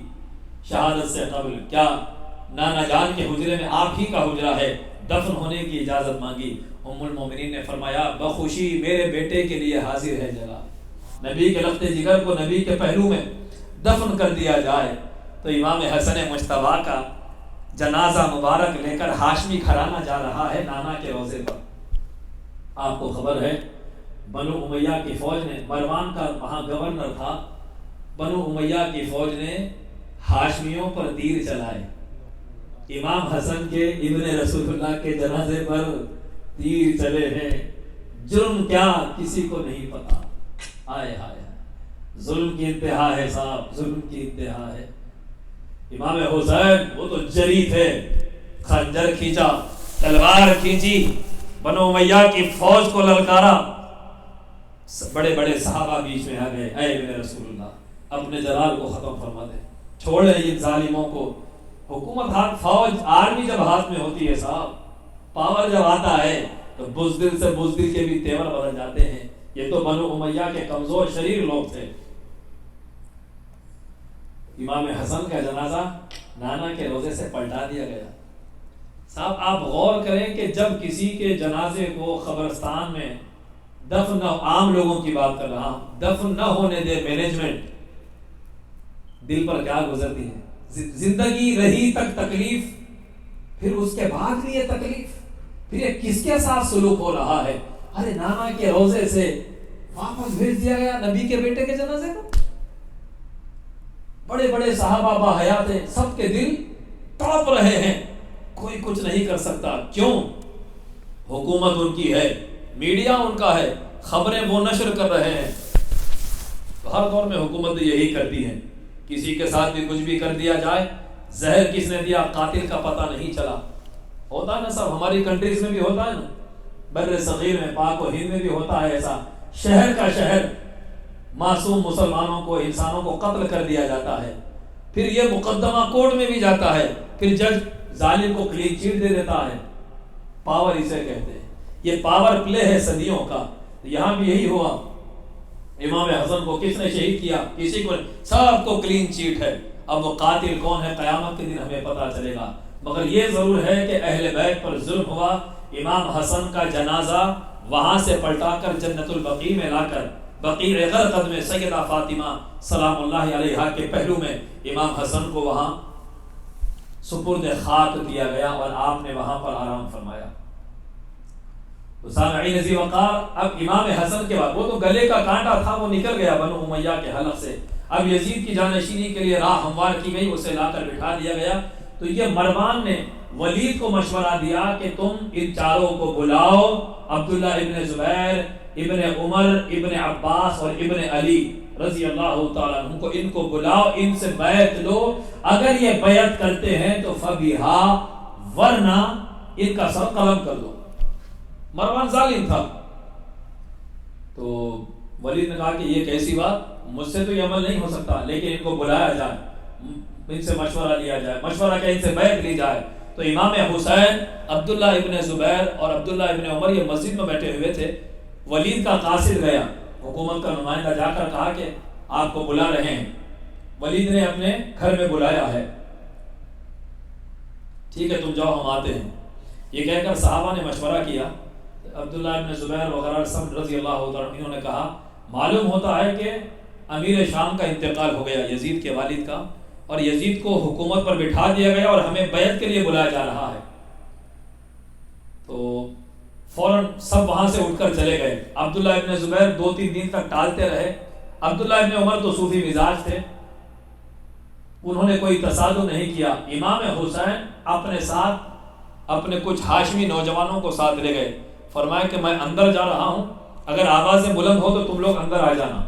شہادت سے قبل، کیا نانا جان کے حجرے میں آپ ہی کا حجرہ ہے، دفن ہونے کی اجازت مانگی؟ ام المومنین نے فرمایا بخوشی میرے بیٹے کے لیے حاضر ہے جگہ، نبی کے لخت جگر کو نبی کے پہلو میں دفن کر دیا جائے۔ تو امام حسن مجتبیٰ کا جنازہ مبارک لے کر ہاشمی گھرانہ جا رہا ہے نانا کے روضے پر۔ آپ کو خبر ہے بنو امیہ کی فوج نے، مروان کا وہاں گورنر تھا، بنو امیہ کی فوج نے ہاشمیوں پر تیر چلائے، امام حسن کے ابن رسول اللہ کے جنازے پر تیر چلے ہیں، جرم کیا کسی کو نہیں پتا۔ ہائے ہائے، ظلم کی انتہا ہے صاحب، ظلم کی انتہا ہے۔ امام حسین وہ تو جری تھے، خنجر کھینچا، تلوار کھینچی، بنو امیہ کی فوج کو للکارا، بڑے بڑے صحابہ بیچ میں آ گئے، اے ابن رسول اللہ اپنے جلال کو ختم فرما دے، چھوڑے ان ظالموں کو۔ حکومت ہاتھ، فوج آرمی جب ہاتھ میں ہوتی ہے صاحب، پاور جب آتا ہے تو بزدل سے بزدل کے بھی تیور بدل جاتے ہیں۔ یہ تو بنو امیہ کے کمزور شریر لوگ تھے۔ امام حسن کا جنازہ نانا کے روزے سے پلٹا دیا گیا۔ صاحب آپ غور کریں کہ جب کسی کے جنازے کو قبرستان میں دفن نہ، عام لوگوں کی بات کر رہا ہوں، دفن نہ ہونے دے مینجمنٹ، دل پر کیا گزرتی ہے؟ زندگی رہی تک تکلیف، پھر اس کے بعد بھی یہ تکلیف، پھر یہ کس کے ساتھ سلوک ہو رہا ہے؟ ارے نانا کے روزے سے واپس بھیج دیا گیا نبی کے بیٹے کے جنازے کو۔ بڑے بڑے صحابہ با حیات ہیں، سب کے دل تڑپ رہے ہیں، کوئی کچھ نہیں کر سکتا۔ کیوں؟ حکومت ان کی ہے، میڈیا ان کا ہے، خبریں وہ نشر کر رہے ہیں۔ تو ہر دور میں حکومت یہی کرتی ہے، کسی کے ساتھ بھی کچھ بھی کر دیا جائے، زہر کس نے دیا قاتل کا پتہ نہیں چلا۔ ہوتا ہے نا سب، ہماری کنٹریز میں بھی ہوتا ہے نا، بر صغیر میں، پاک و ہند میں بھی ہوتا ہے ایسا، شہر کا شہر معصوم مسلمانوں کو، انسانوں کو قتل کر دیا جاتا ہے، پھر یہ مقدمہ کورٹ میں بھی جاتا ہے، پھر جج ظالم کو کلین چٹ دے دیتا ہے۔ پاور اسے کہتے ہیں، یہ پاور پلے ہے صدیوں کا۔ یہاں بھی یہی ہوا، امام حسن کو کس نے شہید کیا؟ کسی کو، سب کو کلین چیٹ ہے۔ اب وہ قاتل کون ہے قیامت کے دن ہمیں پتہ چلے گا، مگر یہ ضرور ہے کہ اہل بیت پر ظلم ہوا۔ امام حسن کا جنازہ وہاں سے پلٹا کر جنت البقیع میں لا کر، بقیع غرقد میں سیدہ فاطمہ سلام اللہ علیہا کے پہلو میں امام حسن کو وہاں سپرد خاک کیا گیا اور آپ نے وہاں پر آرام فرمایا۔ تو سامعین ذی وقار، اب امام حسن کے بعد وہ تو گلے کا کانٹا تھا، وہ نکل گیا بنو امیہ کے حلق سے، اب یزید کی جانشینی کے لیے راہ ہموار کی گئی، اسے لا کر بٹھا دیا گیا۔ تو یہ مروان نے ولید کو مشورہ دیا کہ تم ان چاروں کو بلاؤ، عبداللہ ابن زبیر، ابن عمر، ابن عباس اور ابن علی رضی اللہ تعالیٰ عنہ کو، ان کو بلاؤ، ان سے بیعت لو، اگر یہ بیعت کرتے ہیں تو فبیہا، ورنہ ان کا سر قلم کر دو۔ مروان ظالم تھا، تو ولید نے کہا کہ یہ کیسی بات، مجھ سے تو یہ عمل نہیں ہو سکتا، لیکن ان کو بلایا جائے، ان سے مشورہ لیا جائے، مشورہ کہ ان سے بیعت لی جائے۔ تو امام حسین، عبداللہ ابن زبیر اور عبداللہ ابن عمر یہ مسجد میں بیٹھے ہوئے تھے، ولید کا قاصد گیا، حکومت کا نمائندہ جا کر کہا کہ آپ کو بلا رہے ہیں، ولید نے اپنے گھر میں بلایا ہے، ٹھیک ہے تم جاؤ ہم آتے ہیں۔ یہ کہہ کر صحابہ نے مشورہ کیا، عبداللہ ابن زبیر وغیرہ سب رضی اللہ عنہ، انہوں نے کہا معلوم ہوتا ہے کہ امیر شام کا انتقال ہو گیا، یزید کے والد کا، اور یزید کو حکومت پر بٹھا دیا گیا اور ہمیں بیعت کے لیے بلایا جا رہا ہے۔ تو فوراً سب وہاں سے اٹھ کر چلے گئے۔ عبداللہ ابن زبیر 2-3 دن تک ٹالتے رہے، عبداللہ ابن عمر تو صوفی مزاج تھے، انہوں نے کوئی تصادم نہیں کیا. امام حسین اپنے ساتھ اپنے کچھ ہاشمی نوجوانوں کو ساتھ لے گئے. فرمایا کہ میں اندر جا رہا ہوں، اگر آوازیں بلند ہو تو تم لوگ اندر آ جانا.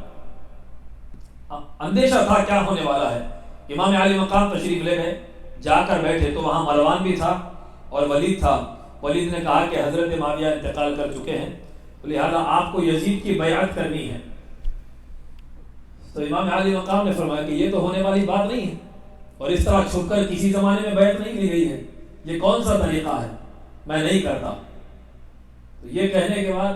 اندیشہ تھا کیا ہونے والا ہے. امام علی مقام تشریف لے گئے، جا کر بیٹھے تو وہاں مروان بھی تھا اور ولید تھا. ولید نے کہا کہ حضرت معاویہ انتقال کر چکے ہیں، لہذا آپ کو یزید کی بیعت کرنی ہے. تو امام علی مقام نے فرمایا کہ یہ تو ہونے والی بات نہیں ہے، اور اس طرح چھپ کر کسی زمانے میں بیعت نہیں لی گئی ہے، یہ کون سا طریقہ ہے، میں نہیں کرتا. تو یہ کہنے کے بعد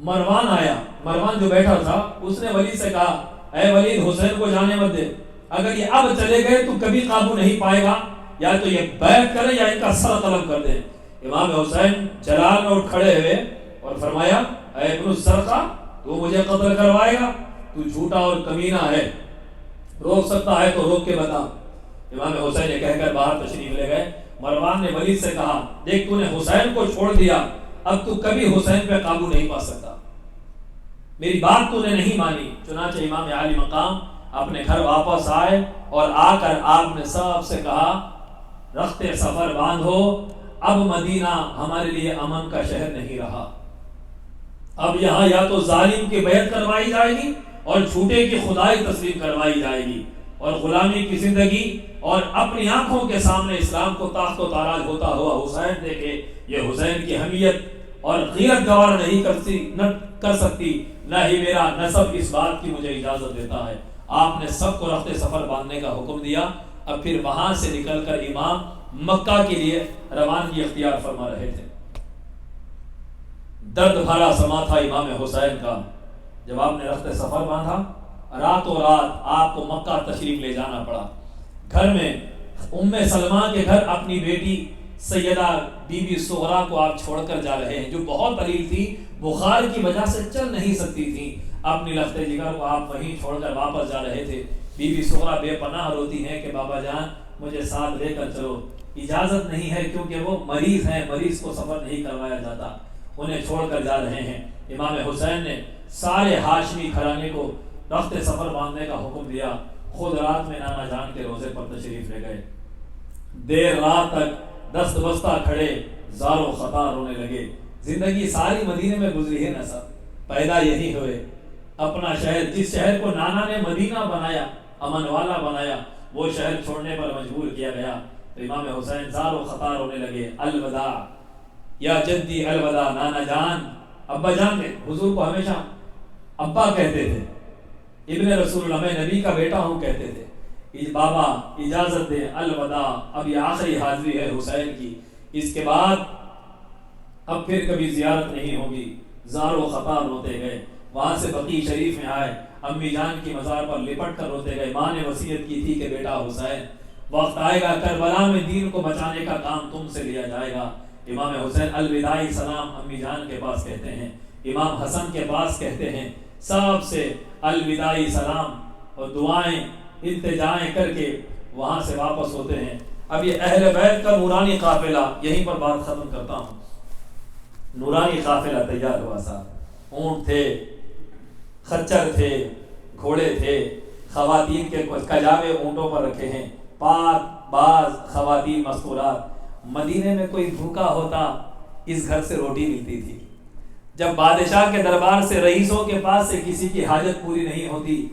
مروان آیا. مروان جو بیٹھا تھا اس نے ولید سے کہا اے ولید حسین کو جانے مت دے، اگر یہ اب چلے گئے تو کبھی قابو نہیں پائے گا، یا تو یہ بیعت کرے یا ان کا سر قلم کر دے. امام حسین جلال میں اٹھ کھڑے ہوئے اور فرمایا اے ابن السرقہ، تو مجھے قتل کروائے گا؟ تو جھوٹا اور کمینہ ہے، روک سکتا ہے تو روک کے بتا. امام حسین یہ کہہ کر باہر تشریف لے گئے. مروان نے ولید سے کہا دیکھ تو نے حسین کو چھوڑ دیا، اب تو کبھی حسین پہ قابو نہیں پا سکتا، میری بات تو نے نہیں مانی. چنانچہ امام علی مقام اپنے گھر واپس آئے اور آ کر آپ نے سب سے کہا رخت سفر باندھو، اب مدینہ ہمارے لیے امن کا شہر نہیں رہا. اب یہاں یا تو ظالم کی بیعت کروائی جائے گی اور جھوٹے کی خدائی تسلیم کروائی جائے گی، اور غلامی کی زندگی، اور اپنی آنکھوں کے سامنے اسلام کو تاخت و تاراج ہوتا ہوا حسین دیکھے. یہ حسین کی حمیت اور غیرت گوار نہیں کر سکتی، نہ ہی میرا نسب اس بات کی مجھے اجازت دیتا ہے. آپ نے سب کو رخت سفر باندھنے کا حکم دیا. اب پھر وہاں سے نکل کر امام مکہ کے لیے روانگی اختیار فرما رہے تھے. درد بھرا سما تھا امام حسین کا. جب آپ نے رخت سفر باندھا، راتوں رات آپ کو مکہ تشریف لے جانا پڑا. گھر میں ام سلمہ کے گھر اپنی بیٹی سیدہ بی بی صغرا کو آپ چھوڑ کر جا رہے ہیں، جو بہت علیل تھی، بخار کی وجہ سے چل نہیں سکتی تھی. اپنی لخت جگر کو آپ وہیں چھوڑ کر واپس جا رہے تھے. بی بی صغرا بے پناہ روتی ہیں کہ بابا جان مجھے ساتھ لے کر چلو. اجازت نہیں ہے کیونکہ وہ مریض ہیں، مریض کو سفر نہیں کروایا جاتا. انہیں چھوڑ کر جا رہے ہیں. امام حسین نے سارے ہاشمی گھرانے کو رخت سفر باندھنے کا حکم دیا. خود رات میں نانا جان کے روزے پر تشریف لے گئے. دیر رات تک دست بستہ کھڑے زار و خطا رونے لگے. زندگی ساری مدینے میں گزری ہے نا سب، پیدا یہی ہوئے. اپنا شہر، جس شہر کو نانا نے مدینہ بنایا، امن والا بنایا، وہ شہر چھوڑنے پر مجبور کیا گیا. تو امام حسین زار و خطا رونے لگے. الوداع یا جدی، الوداع نانا جان. ابا جان حضور کو ہمیشہ ابا کہتے تھے. ابن رسول اللہ، میں نبی کا بیٹا ہوں کہتے تھے. بابا اجازت دیں، الوداع، اب یہ آخری حاضری ہے حسین کی، اس کے بعد اب پھر کبھی زیارت نہیں ہوگی. زار و خطا روتے گئے. وہاں سے بقیع شریف میں آئے، امی جان کی مزار پر لپٹ کر روتے گئے. ماں نے وصیت کی تھی کہ بیٹا حسین، وقت آئے گا کربلا میں دین کو بچانے کا کام تم سے لیا جائے گا. امام حسین الوداعی سلام امی جان کے پاس کہتے ہیں، امام حسن کے پاس کہتے ہیں. سب سے الوداعی سلام اور دعائیں التجائیں کر کے وہاں سے واپس ہوتے ہیں. اب یہ اہل بیت کا نورانی قافلہ، یہیں پر بات ختم کرتا ہوں. نورانی قافلہ تیار ہوا سا. اونٹ تھے، خچر تھے، گھوڑے تھے، خواتین کے کجاوے اونٹوں پر رکھے ہیں، پاک باز خواتین مستورات. مدینے میں کوئی بھوکا ہوتا اس گھر سے روٹی ملتی تھی. جب بادشاہ کے دربار سے، رئیسوں کے پاس سے کسی کی حاجت پوری نہیں ہوتی،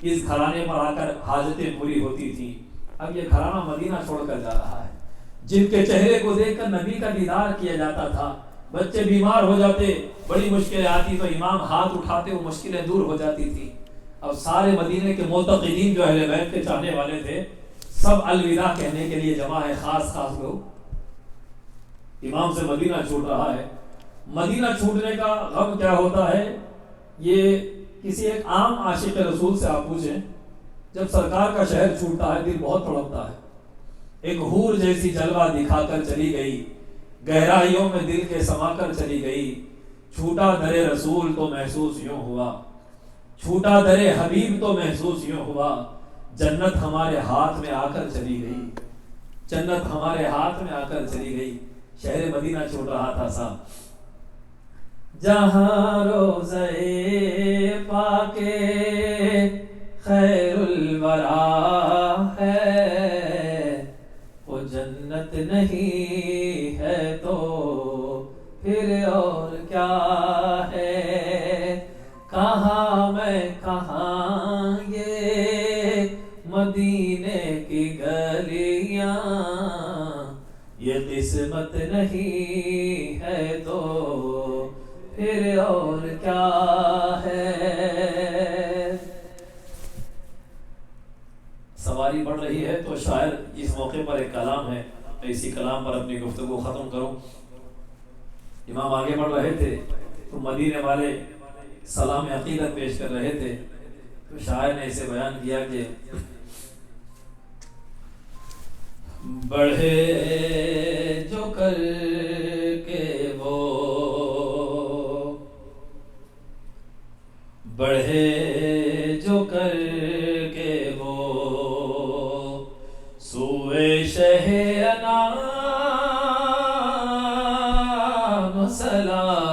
اس گھرانے پر آ کر حاجتیں پوری ہوتی تھی. اب یہ گھرانہ مدینہ چھوڑ کر جا رہا ہے. جن کے چہرے کو دیکھ کر نبی کا دیدار کیا جاتا تھا. بچے بیمار ہو جاتے، بڑی مشکلیں آتی تو امام ہاتھ اٹھاتے، وہ مشکلیں دور ہو جاتی تھی. اب سارے مدینے کے معتقدین جو اہل بیت کے چاہنے والے تھے، سب الوداع کہنے کے لیے جمع ہے. خاص خاص لوگ. امام سے مدینہ چھوٹ رہا ہے. مدینہ چھوٹنے کا غم کیا ہوتا ہے، یہ کسی ایک عام عاشق رسول سے آپ پوچھیں، جب سرکار کا شہر چھوٹتا ہے دل بہت تڑپتا ہے. ایک حور جیسی جلوہ دکھا کر چلی گئی، گہرائیوں میں دل کے سما کر چلی گئی. چھوٹا در رسول تو محسوس یوں ہوا، چھوٹا در حبیب تو محسوس یوں ہوا، جنت ہمارے ہاتھ میں آ کر چلی گئی، جنت ہمارے ہاتھ میں آ کر چلی گئی. شہر مدینہ چھوٹ رہا تھا صاحب. جہاں روزے کہاں میں کہاں یہ مدینے کی گلیاں، یہ قسمت نہیں ہے تو پھر اور کیا ہے۔ سواری بڑھ رہی ہے تو شاعر اس موقع پر ایک کلام ہے، میں اسی کلام پر اپنی گفتگو ختم کروں۔ امام آگے بڑھ رہے تھے تو مدینے والے سلام عقیدت پیش کر رہے تھے، تو شاعر نے اسے بیان کیا کہ بڑھے جو کر کے وہ، بڑھے جو کر کے وہ سوئے شہ انام سلام،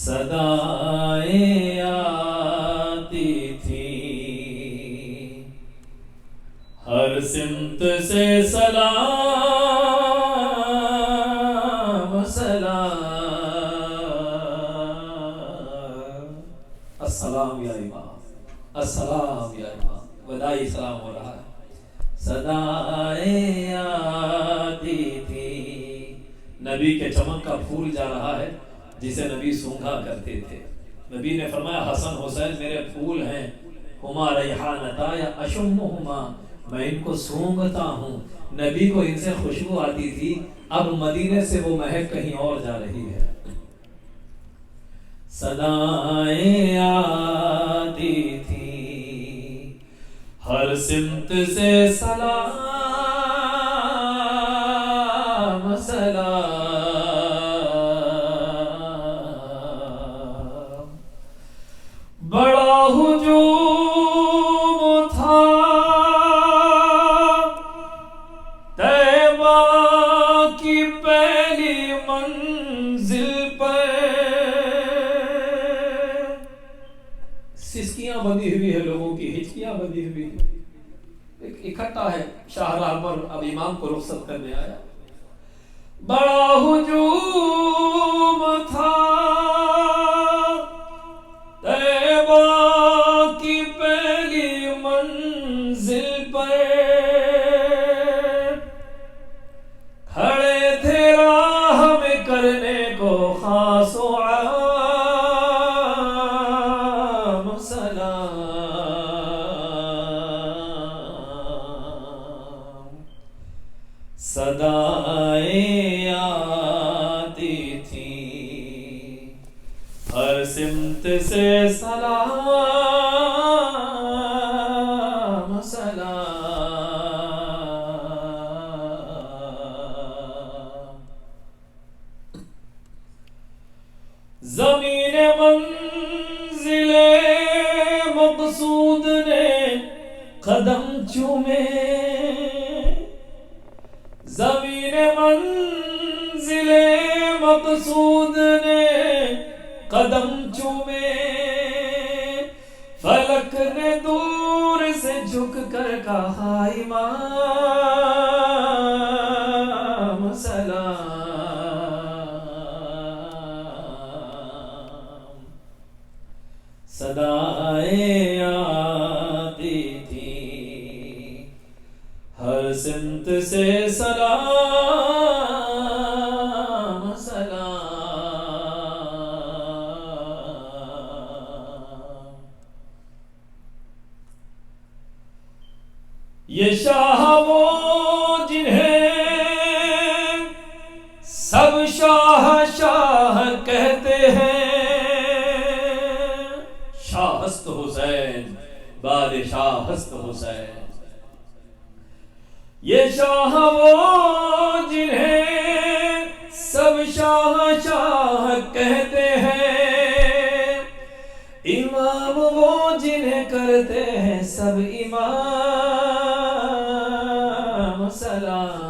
صدائیں آتی تھی ہر سمت سے، سلام سلام، السلام یا امام، السلام یا امام، وداعی سلام ہو رہا ہے۔ صدائیں آتی تھی، نبی کے چمن کا پھول جا رہا ہے جسے نبی سونگھا کرتے تھے۔ نبی نے فرمایا حسن حسین میرے پھول ہیں، ہما ریحانتا یا اشمہما، میں ان کو سونگھتا ہوں۔ نبی کو ان سے خوشبو آتی تھی، اب مدینے سے وہ مہک کہیں اور جا رہی ہے۔ صدائیں آتی تھی ہر سمت سے، سلام سلام، بڑا ہجوم تھا طیبہ کی پہلی منزل پر، سسکیاں بندھی ہوئی ہے، لوگوں کی ہچکیاں بندھی ہوئی ہے، اکٹھا ہے شاہراہ پر، اب امام کو رخصت کرنے آیا۔ بڑا ہجوم تھا طیبہ کی پہلی منزل پر، کھڑے تھے راہ میں کرنے کو خاص و عام سلام، صدائیں آتی تھیں ہر سمت سے، سلام سلام، زمین منزل مقصود نے قدم چومے، زمین منزل مقصود نے قدم چومے، فلک نے دور سے جھک کر کہا امام سلام، صدائیں آتی تھی ہر سمت سے، سلام سلام، یہ شاہ وہ جنہیں سب شاہ شاہ کہتے ہیں، شاہ ہست حسین بادشاہ ہست حسین، یہ شاہ وہ جنہیں سب شاہ شاہ کہتے ہیں، امام وہ جنہیں کرتے ہیں سب امام سلام،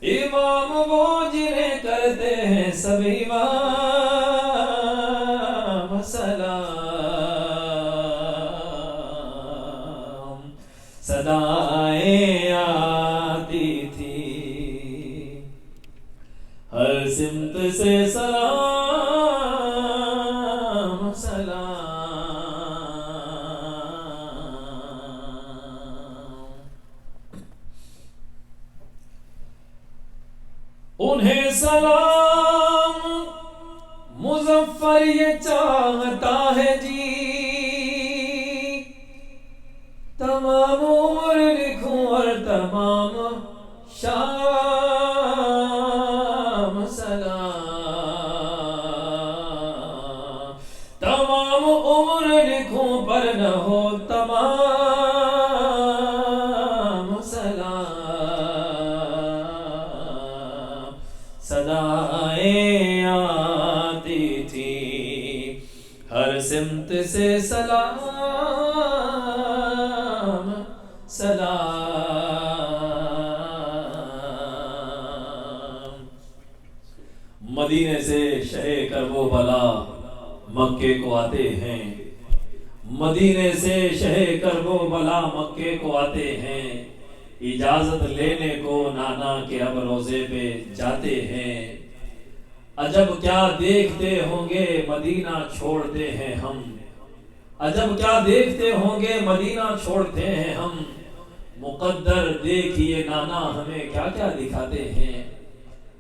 امام وہ جنہیں کرتے ہیں سب امام سلام، صدائیں آتی آتی تھی، ہر سمت سے سلام سلام، انہیں سلام مظفر یہ چاہتا ہے جی، تمام عمر لکھوں اور تمام شام سلام، تمام عمر لکھوں پر نہ ہو تمام سلام، صدائیں آتی تھی ہر سمت سے سلام سلام۔ مدینے سے شہ کرب و بلا مکے کو آتے ہیں، مدینے سے شہ کرب و بلا مکے کو آتے ہیں، اجازت لینے کو نانا کے اب روزے پہ جاتے ہیں، عجب کیا دیکھتے ہوں گے مدینہ چھوڑتے ہیں ہم، عجب کیا دیکھتے ہوں گے مدینہ چھوڑتے ہیں ہم، مقدر دیکھیے نانا ہمیں کیا کیا دکھاتے ہیں،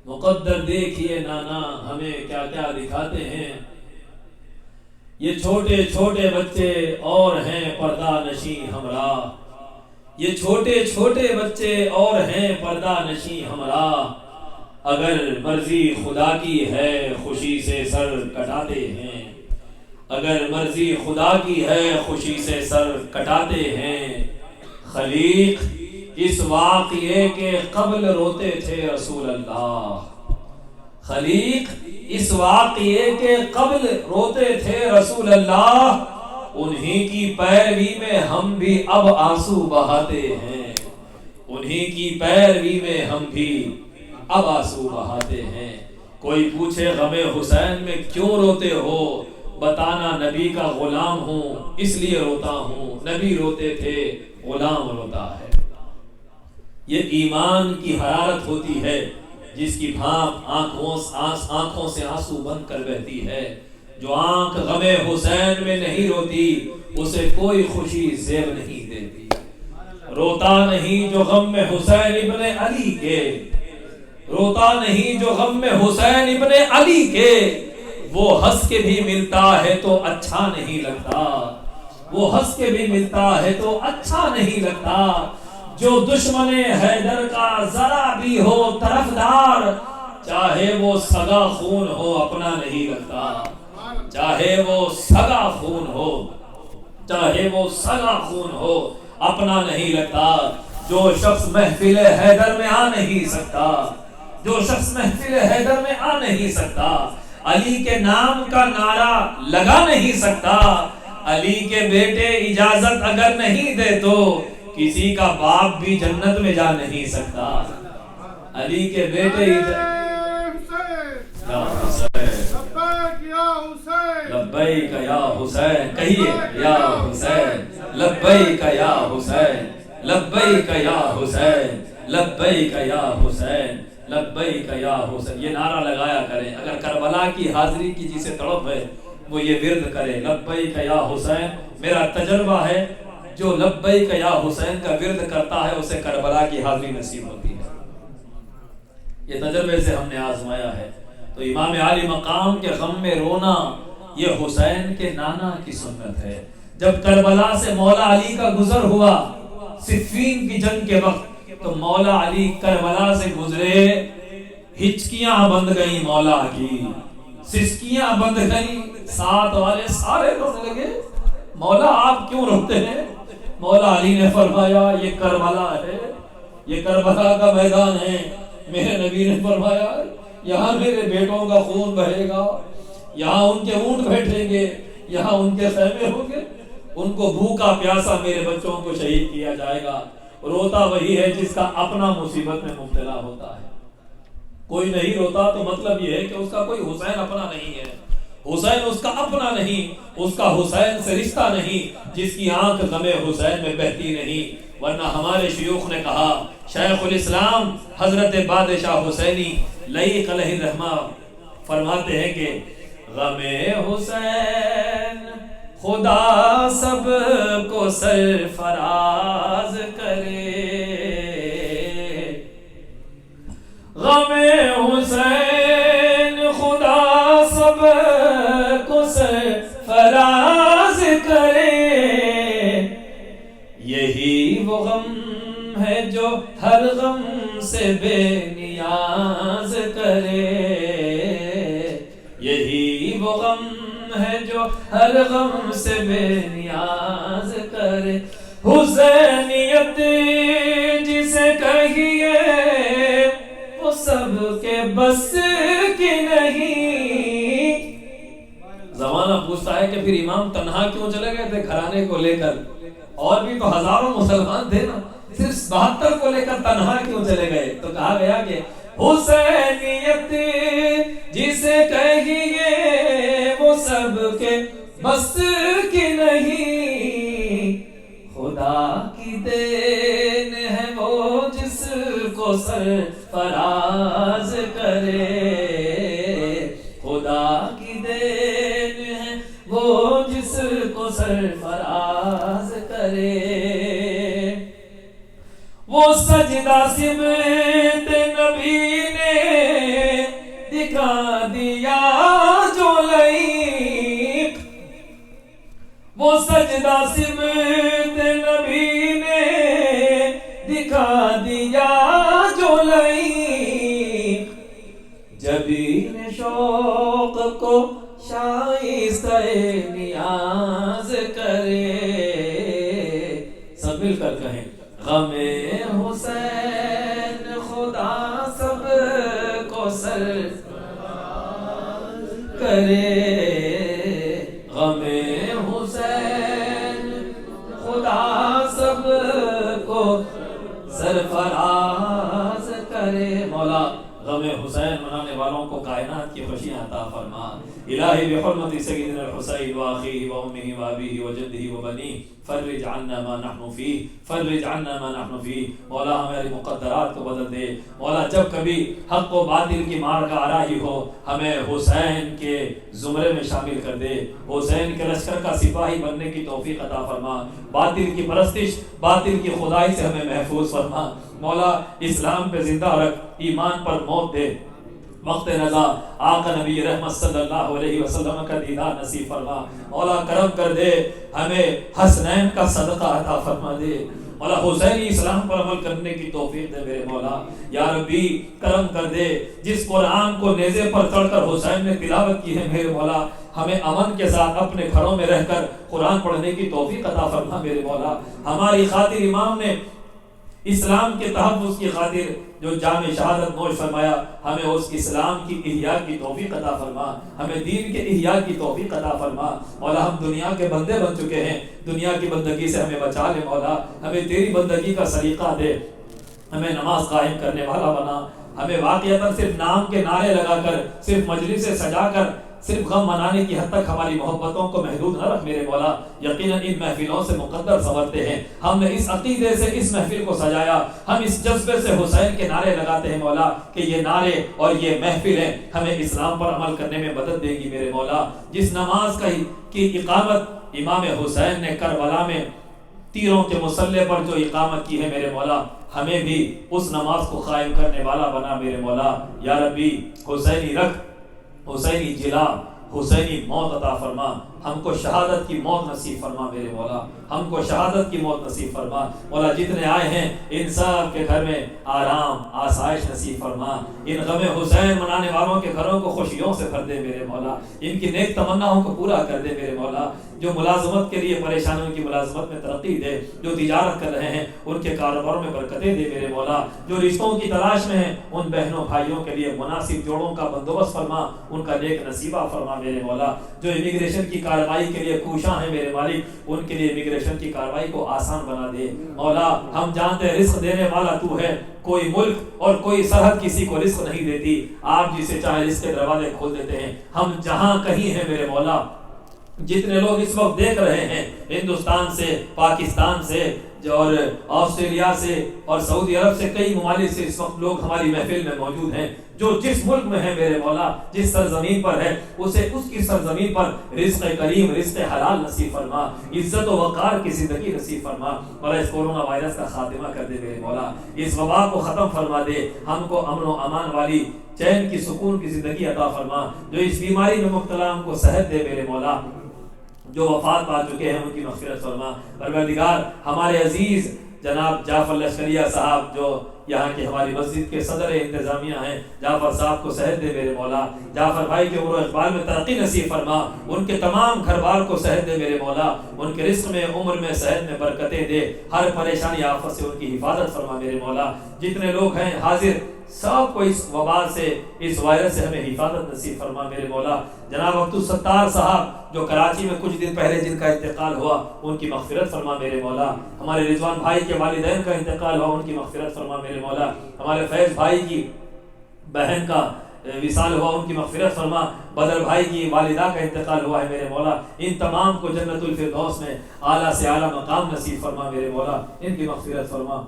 مقدر دیکھیے نانا ہمیں کیا کیا دکھاتے ہیں، یہ چھوٹے چھوٹے بچے اور ہیں پردہ نشیں ہمراہ، یہ چھوٹے چھوٹے بچے اور ہیں پردہ نشیں ہمراہ، اگر مرضی خدا کی ہے خوشی سے سر کٹاتے ہیں، اگر مرضی خدا کی ہے خوشی سے سر کٹاتے ہیں، خلیق اس واقعے کے قبل روتے تھے رسول اللہ، خلیق اس واقعے کے قبل روتے تھے رسول اللہ، انہی کی پیروی میں ہم بھی اب آنسو بہاتے ہیں، انہی کی پیروی میں ہم بھی اب آنسو بہاتے ہیں۔ کوئی پوچھے غم حسین میں کیوں روتے ہو، بتانا نبی کا غلام ہوں اس لیے روتا ہوں، نبی روتے تھے غلام روتا ہے۔ یہ ایمان کی حرارت ہوتی ہے جس کی بھاپ آنکھوں سے آنسو بن کر بہتی ہے، جو آنکھ غم حسین میں نہیں روتی اسے کوئی خوشی زیب نہیں دیتی، روتا نہیں جو غم حسین ابن علی کے، روتا نہیں جو غم حسین ابن علی کے، وہ ہنس کے بھی ملتا ہے تو اچھا نہیں لگتا، وہ ہنس کے بھی ملتا ہے تو اچھا نہیں لگتا، جو دشمن حیدر کا ذرا بھی ہو طرفدار، چاہے وہ سگا خون ہو اپنا نہیں لگتا، چاہے وہ سگا خون ہو، چاہے وہ سگا خون ہو اپنا نہیں لگتا، جو شخص محفل حیدر میں آ نہیں سکتا، جو شخص محفل حیدر میں آ نہیں سکتا، علی کے نام کا نعرہ لگا نہیں سکتا، علی کے بیٹے اجازت اگر نہیں دے تو کسی کا باپ بھی جنت میں جا نہیں سکتا، علی کے بیٹے لبیک یا حسین، کہیے یا حسین، لبیک یا حسین، لبیک یا حسین، لبیک یا حسین، لبیک یا حسین، یہ نعرہ لگایا کریں، اگر کربلا کی حاضری کی جسے تڑپ ہے وہ یہ ورد کرے، لبیک یا حسین۔ میرا تجربہ ہے جو لبیک یا حسین کا ورد کرتا ہے اسے کربلا کی حاضری نصیب ہوتی ہے، یہ تجربے سے ہم نے آزمایا ہے۔ تو امام عالی مقام کے غم میں رونا یہ حسین کے نانا کی سنت ہے۔ جب کربلا سے مولا علی کا گزر ہوا صفین کی جنگ کے وقت، تو مولا علی کربلا سے گزرے، ہچکیاں بند گئیں مولا کی، سسکیاں بند گئیں، ساتھ والے سارے رونے لگے، مولا آپ کیوں روتے ہیں؟ مولا علی نے فرمایا یہ کربلا ہے، یہ کربلا کا میدان ہے، میرے نبی نے فرمایا یہاں میرے بیٹوں کا خون بہے گا، یہاں ان کے اونٹ بیٹھیں گے، یہاں ان کے خیمے ہوں گے، ان کو بھوکا پیاسا میرے بچوں کو شہید کیا جائے گا۔ روتا وہی ہے جس کا اپنا مصیبت میں مبتلا ہوتا ہے، کوئی نہیں روتا تو مطلب یہ ہے کہ اس کا کوئی حسین اپنا نہیں ہے، حسین اس کا اپنا نہیں، اس کا حسین سے رشتہ نہیں، جس کی آنکھ غم حسین میں بہتی نہیں۔ ورنہ ہمارے شیوخ نے کہا شیخ الاسلام حضرت بادشاہ حسینی لعیق علیہ الرحمہ فرماتے ہیں کہ غم حسین خدا سب کو سرفراز کرے، غم حسین خدا سب کو سرفراز کرے، یہی وہ غم ہے جو ہر غم سے بے نیاز کرے، یہی وہ غم ہے جو ہر غم سے بے نیاز کرے، حسینیت جسے کہیے وہ سب کے بس کی نہیں۔ زمانہ پوچھتا ہے کہ پھر امام تنہا کیوں چلے گئے تھے گھرانے کو لے کر، اور بھی تو ہزاروں مسلمان تھے نا، صرف 72 کو لے کر تنہا کیوں چلے گئے؟ تو کہا گیا کہ حسینیت جسے کہیے وہ سب کے بس کی نہیں، خدا کی دین ہے وہ جس کو سرفراز کرے، خدا کی دین ہے وہ جس کو سرفراز کرے، وہ سجدہ سمت نبی نے دکھا دیا جو لعیق، وہ سجدہ سمت نبی نے دکھا دیا جو لعیق، جبین شوق کو شائستہ نیاز کرے۔ سب مل کر کہیں غم حسین خدا سب کو سرفراز کرے، غم حسین خدا سب کو سرفراز کرے۔ مولا غم حسین منانے والوں کو کائنات کی خوشیاں عطا فرما۔ الہی بحرمت سیدنا الحسین واخیہ وامہ وابیہ وجدہ وبنیہ فرج عنا ما نحن فیہ، فرج عنا ما نحن فیہ۔ مولا ہماری مقدرات کو بدل دے۔ مولا جب کبھی حق و باطل کی معرکہ آرائی ہو ہمیں حسین کے زمرے میں شامل کر دے، حسین کے لشکر کا سپاہی بننے کی توفیق عطا فرما۔ باطل کی پرستش، باطل کی خدائی سے ہمیں محفوظ فرما۔ مولا اسلام پہ زندہ رکھ، ایمان پر موت دے۔ وقت رضا آقا نبی رحمت صلی اللہ علیہ وسلم کا دیدار نصیب فرما۔ مولا کرم کر دے، ہمیں حسنین کا صدقہ عطا فرما دے۔ مولا حسینی اسلام پر عمل کرنے کی توفیق دے میرے مولا۔ یا ربی کرم کر دے، جس قرآن کو نیزے پر چڑھ کر حسین نے تلاوت کی ہے میرے مولا، ہمیں امن کے ساتھ اپنے گھروں میں رہ کر قرآن پڑھنے کی توفیق عطا فرما میرے مولا۔ ہماری خاطر امام نے اسلام کے تحفظ کی خاطر جو جامع شہادت نوش فرمایا، ہمیں اس اسلام کی احیاء کی توفیق عطا فرما، ہمیں دین کے احیاء کی توفیق عطا فرما۔ مولا ہم دنیا کے بندے بن چکے ہیں، دنیا کی بندگی سے ہمیں بچا لے مولا، ہمیں تیری بندگی کا سلیقہ دے، ہمیں نماز قائم کرنے والا بنا، ہمیں واقعتاً صرف نام کے نعرے لگا کر، صرف مجلس سے سجا کر، صرف غم منانے کی حد تک ہماری محبتوں کو محدود نہ رکھ میرے مولا۔ یقیناً ان محفلوں سے مقدر سنورتے ہیں، ہم نے اس عقیدے سے اس محفل کو سجایا، ہم اس جذبے سے حسین کے نعرے لگاتے ہیں مولا کہ یہ نعرے اور یہ محفلیں ہمیں اسلام پر عمل کرنے میں مدد دے گی میرے مولا۔ جس نماز کی اقامت امام حسین نے کربلا میں تیروں کے مسلح پر جو اقامت کی ہے میرے مولا، ہمیں بھی اس نماز کو قائم کرنے والا بنا میرے مولا۔ یا ربی حسینی رکھ، حسینی جلا، حسینی موت عطا فرما، ہم کو شہادت کی موت نصیب فرما میرے مولا، ہم کو شہادت کی موت نصیب فرما مولا۔ جتنے آئے ہیں ان سب کے گھر میں آرام آسائش نصیب فرما، ان غم حسین منانے والوں کے گھروں کو خوشیوں سے بھر دے میرے مولا، ان کی نیک تمناؤں کو پورا کر دے میرے مولا۔ جو ملازمت کے لیے پریشان ہیں ان کی ملازمت میں ترقی دے، جو تجارت کر رہے ہیں ان کے کاروباروں میں برکتیں دے میرے مولا، جو رشتوں کی تلاش میں ہیں ان بہنوں بھائیوں کے لیے مناسب جوڑوں کا بندوبست فرما، ان کا نیک نصیبہ فرما میرے مولا۔ جو امیگریشن کی کارروائی کے لیے کوشاں ہیں میرے مالک، ان کے لیے امیگریشن کی کارروائی کو آسان بنا دے مولا۔ ہم جانتے ہیں رزق دینے والا تو ہے، کوئی ملک اور کوئی سرحد کسی کو رزق نہیں دیتی، آپ جسے چاہے رزق کے دروازے کھول دیتے ہیں۔ ہم جہاں کہیں ہیں میرے مولا، جتنے لوگ اس وقت دیکھ رہے ہیں ہندوستان سے، پاکستان سے، اور آسٹریلیا سے اور سعودی عرب سے کئی ممالک سے اس وقت لوگ ہماری محفل میں موجود ہیں. جو جس ملک میں ہے میرے مولا, جس سرزمین پر ہے, اسے اس کی سرزمین پر رزق کریم, رزق حلال نصیب فرما, عزت و وقار کی زندگی نصیب فرما. مولا اس کورونا وائرس کا خاتمہ کر دے میرے مولا, اس وبا کو ختم فرما دے, ہم کو امن و امان والی, چین کی, سکون کی زندگی عطا فرما. جو اس بیماری میں مبتلا ہم کو صحت دے میرے مولا, جو وفات پا چکے ہیں ان کی مغفرت فرما. پروردگار ہمارے عزیز جناب جعفر لشکریہ صاحب جو یہاں کے ہماری مسجد کے صدر انتظامیہ ہیں, جعفر صاحب کو صحت دے میرے مولا. جعفر بھائی کے عمر و اقبال میں ترقی نصیب فرما, ان کے تمام گھر بار کو صحت دے میرے مولا, ان کے رزق میں, عمر میں, صحت میں برکتیں دے, ہر پریشانی آفت سے ان کی حفاظت فرما میرے مولا. جتنے لوگ ہیں حاضر سب کو اس وبا سے, اس وائرس سے ہمیں حفاظت نصیب فرما میرے مولا. جناب عبدالستار صاحب جو کراچی میں کچھ دن پہلے جن کا انتقال ہوا, ان کی مغفرت فرما میرے مولا. ہمارے رضوان بھائی کے والدین کا انتقال ہوا, ان کی مغفرت فرما میرے مولا. ہمارے فیض بھائی کی بہن کا وصال ہوا, ان کی مغفرت فرما. بدر بھائی کی والدہ کا انتقال ہوا ہے میرے مولا, ان تمام کو جنت الفردوس میں اعلیٰ سے اعلیٰ مقام نصیب فرما میرے مولا, ان کی مغفرت فرما.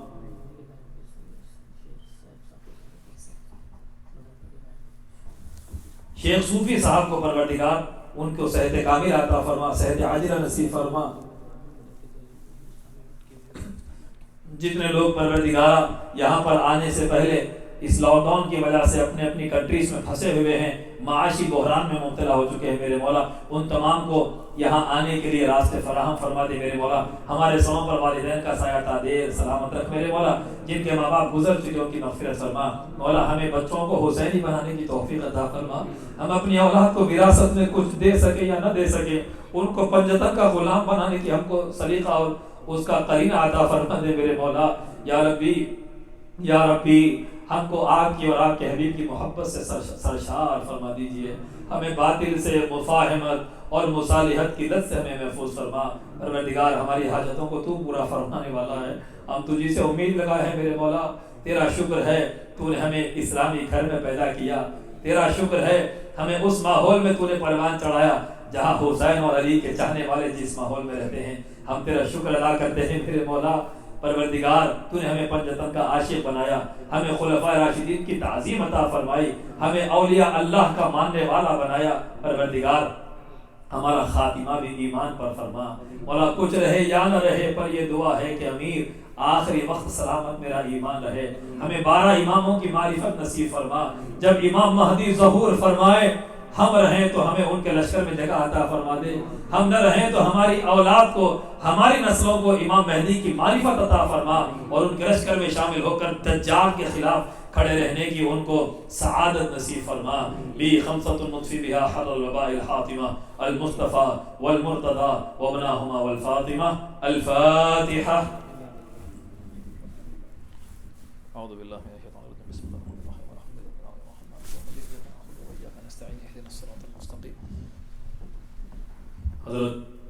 شیخ صوفی صاحب کو پروردگار ان کو صحت کامل عطا فرما, صحت عاجلہ نصیب فرما. جتنے لوگ پروردگار یہاں پر آنے سے پہلے اس لاک ڈاؤن کی وجہ سے اپنے اپنی کنٹریز میں پھنسے ہوئے ہیں, معاشی بحران میں مبتلا ہو چکے ہیں میرے مولا, ان تمام کو یہاں آنے کے لیے راستے فراہم فرما دے میرے مولا. ہمارے سروں پر والدین کا سایہ تا دیر سلامت رکھ میرے مولا. جن کے ماں باپ گزر چکے ان کی مغفرت فرما مولا. ہمیں بچوں کو حسینی بنانے کی توفیق عطا فرما. ہم اپنی اولاد کو وراثت میں کچھ دے سکے یا نہ دے سکے, ان کو پنجتن کا غلام بنانے کی ہم کو سلیقہ اور اس کا قرینہ عطا فرما دے میرے مولا. یا ربی, یا ربی, ہم کو آپ کی اور آپ کے حبیب کی محبت سے سرشار فرما دیجئے. ہمیں باطل سے, مفاہمت اور مصالحت کی لت سے ہمیں محفوظ فرما. پروردگار ہماری حاجتوں کو تو پورا فرمانے والا ہے, ہم تجھی سے امید لگائے ہیں میرے مولا. تیرا شکر ہے تو نے ہمیں اسلامی گھر میں پیدا کیا, تیرا شکر ہے ہمیں اس ماحول میں تو نے پروان چڑھایا جہاں حسین اور علی کے چاہنے والے جس ماحول میں رہتے ہیں. ہم تیرا شکر ادا کرتے ہیں میرے مولا. پروردگار تو نے ہمیں پنجتن کا عاشق بنایا, ہمیں خلفائے راشدین کی تعظیم عطا فرمائی, ہمیں اولیاء اللہ کا ماننے والا بنایا. پروردگار ہمارا خاتمہ بھی ایمان پر فرما مولا. کچھ رہے یا نہ رہے پر یہ دعا ہے کہ امیر آخری وقت سلامت میرا ایمان رہے. ہمیں 12 اماموں کی معرفت نصیب فرما. جب امام مہدی ظہور فرمائے ہم رہیں تو ہمیں ان کے لشکر میں جگہ عطا فرما دے, ہم نہ رہیں تو ہماری اولاد کو, ہماری نسلوں کو امام مہدی کی معرفت عطا فرما, اور ان کے لشکر میں شامل ہو کر دجال کے خلاف کھڑے رہنے کی ان کو سعادت نصیب فرما. لی خمسۃ نطفی بہا حر الوباء الحاطمہ المصطفیٰ والمرتضیٰ وابناہما والفاطمہ. الفاتحہ. اعوذ باللہ من الشیطان الرجیم, بسم اللہ الرحمن الرحیم, الحمد للہ رب العالمین, اهدنا الصراط المستقیم. حضرت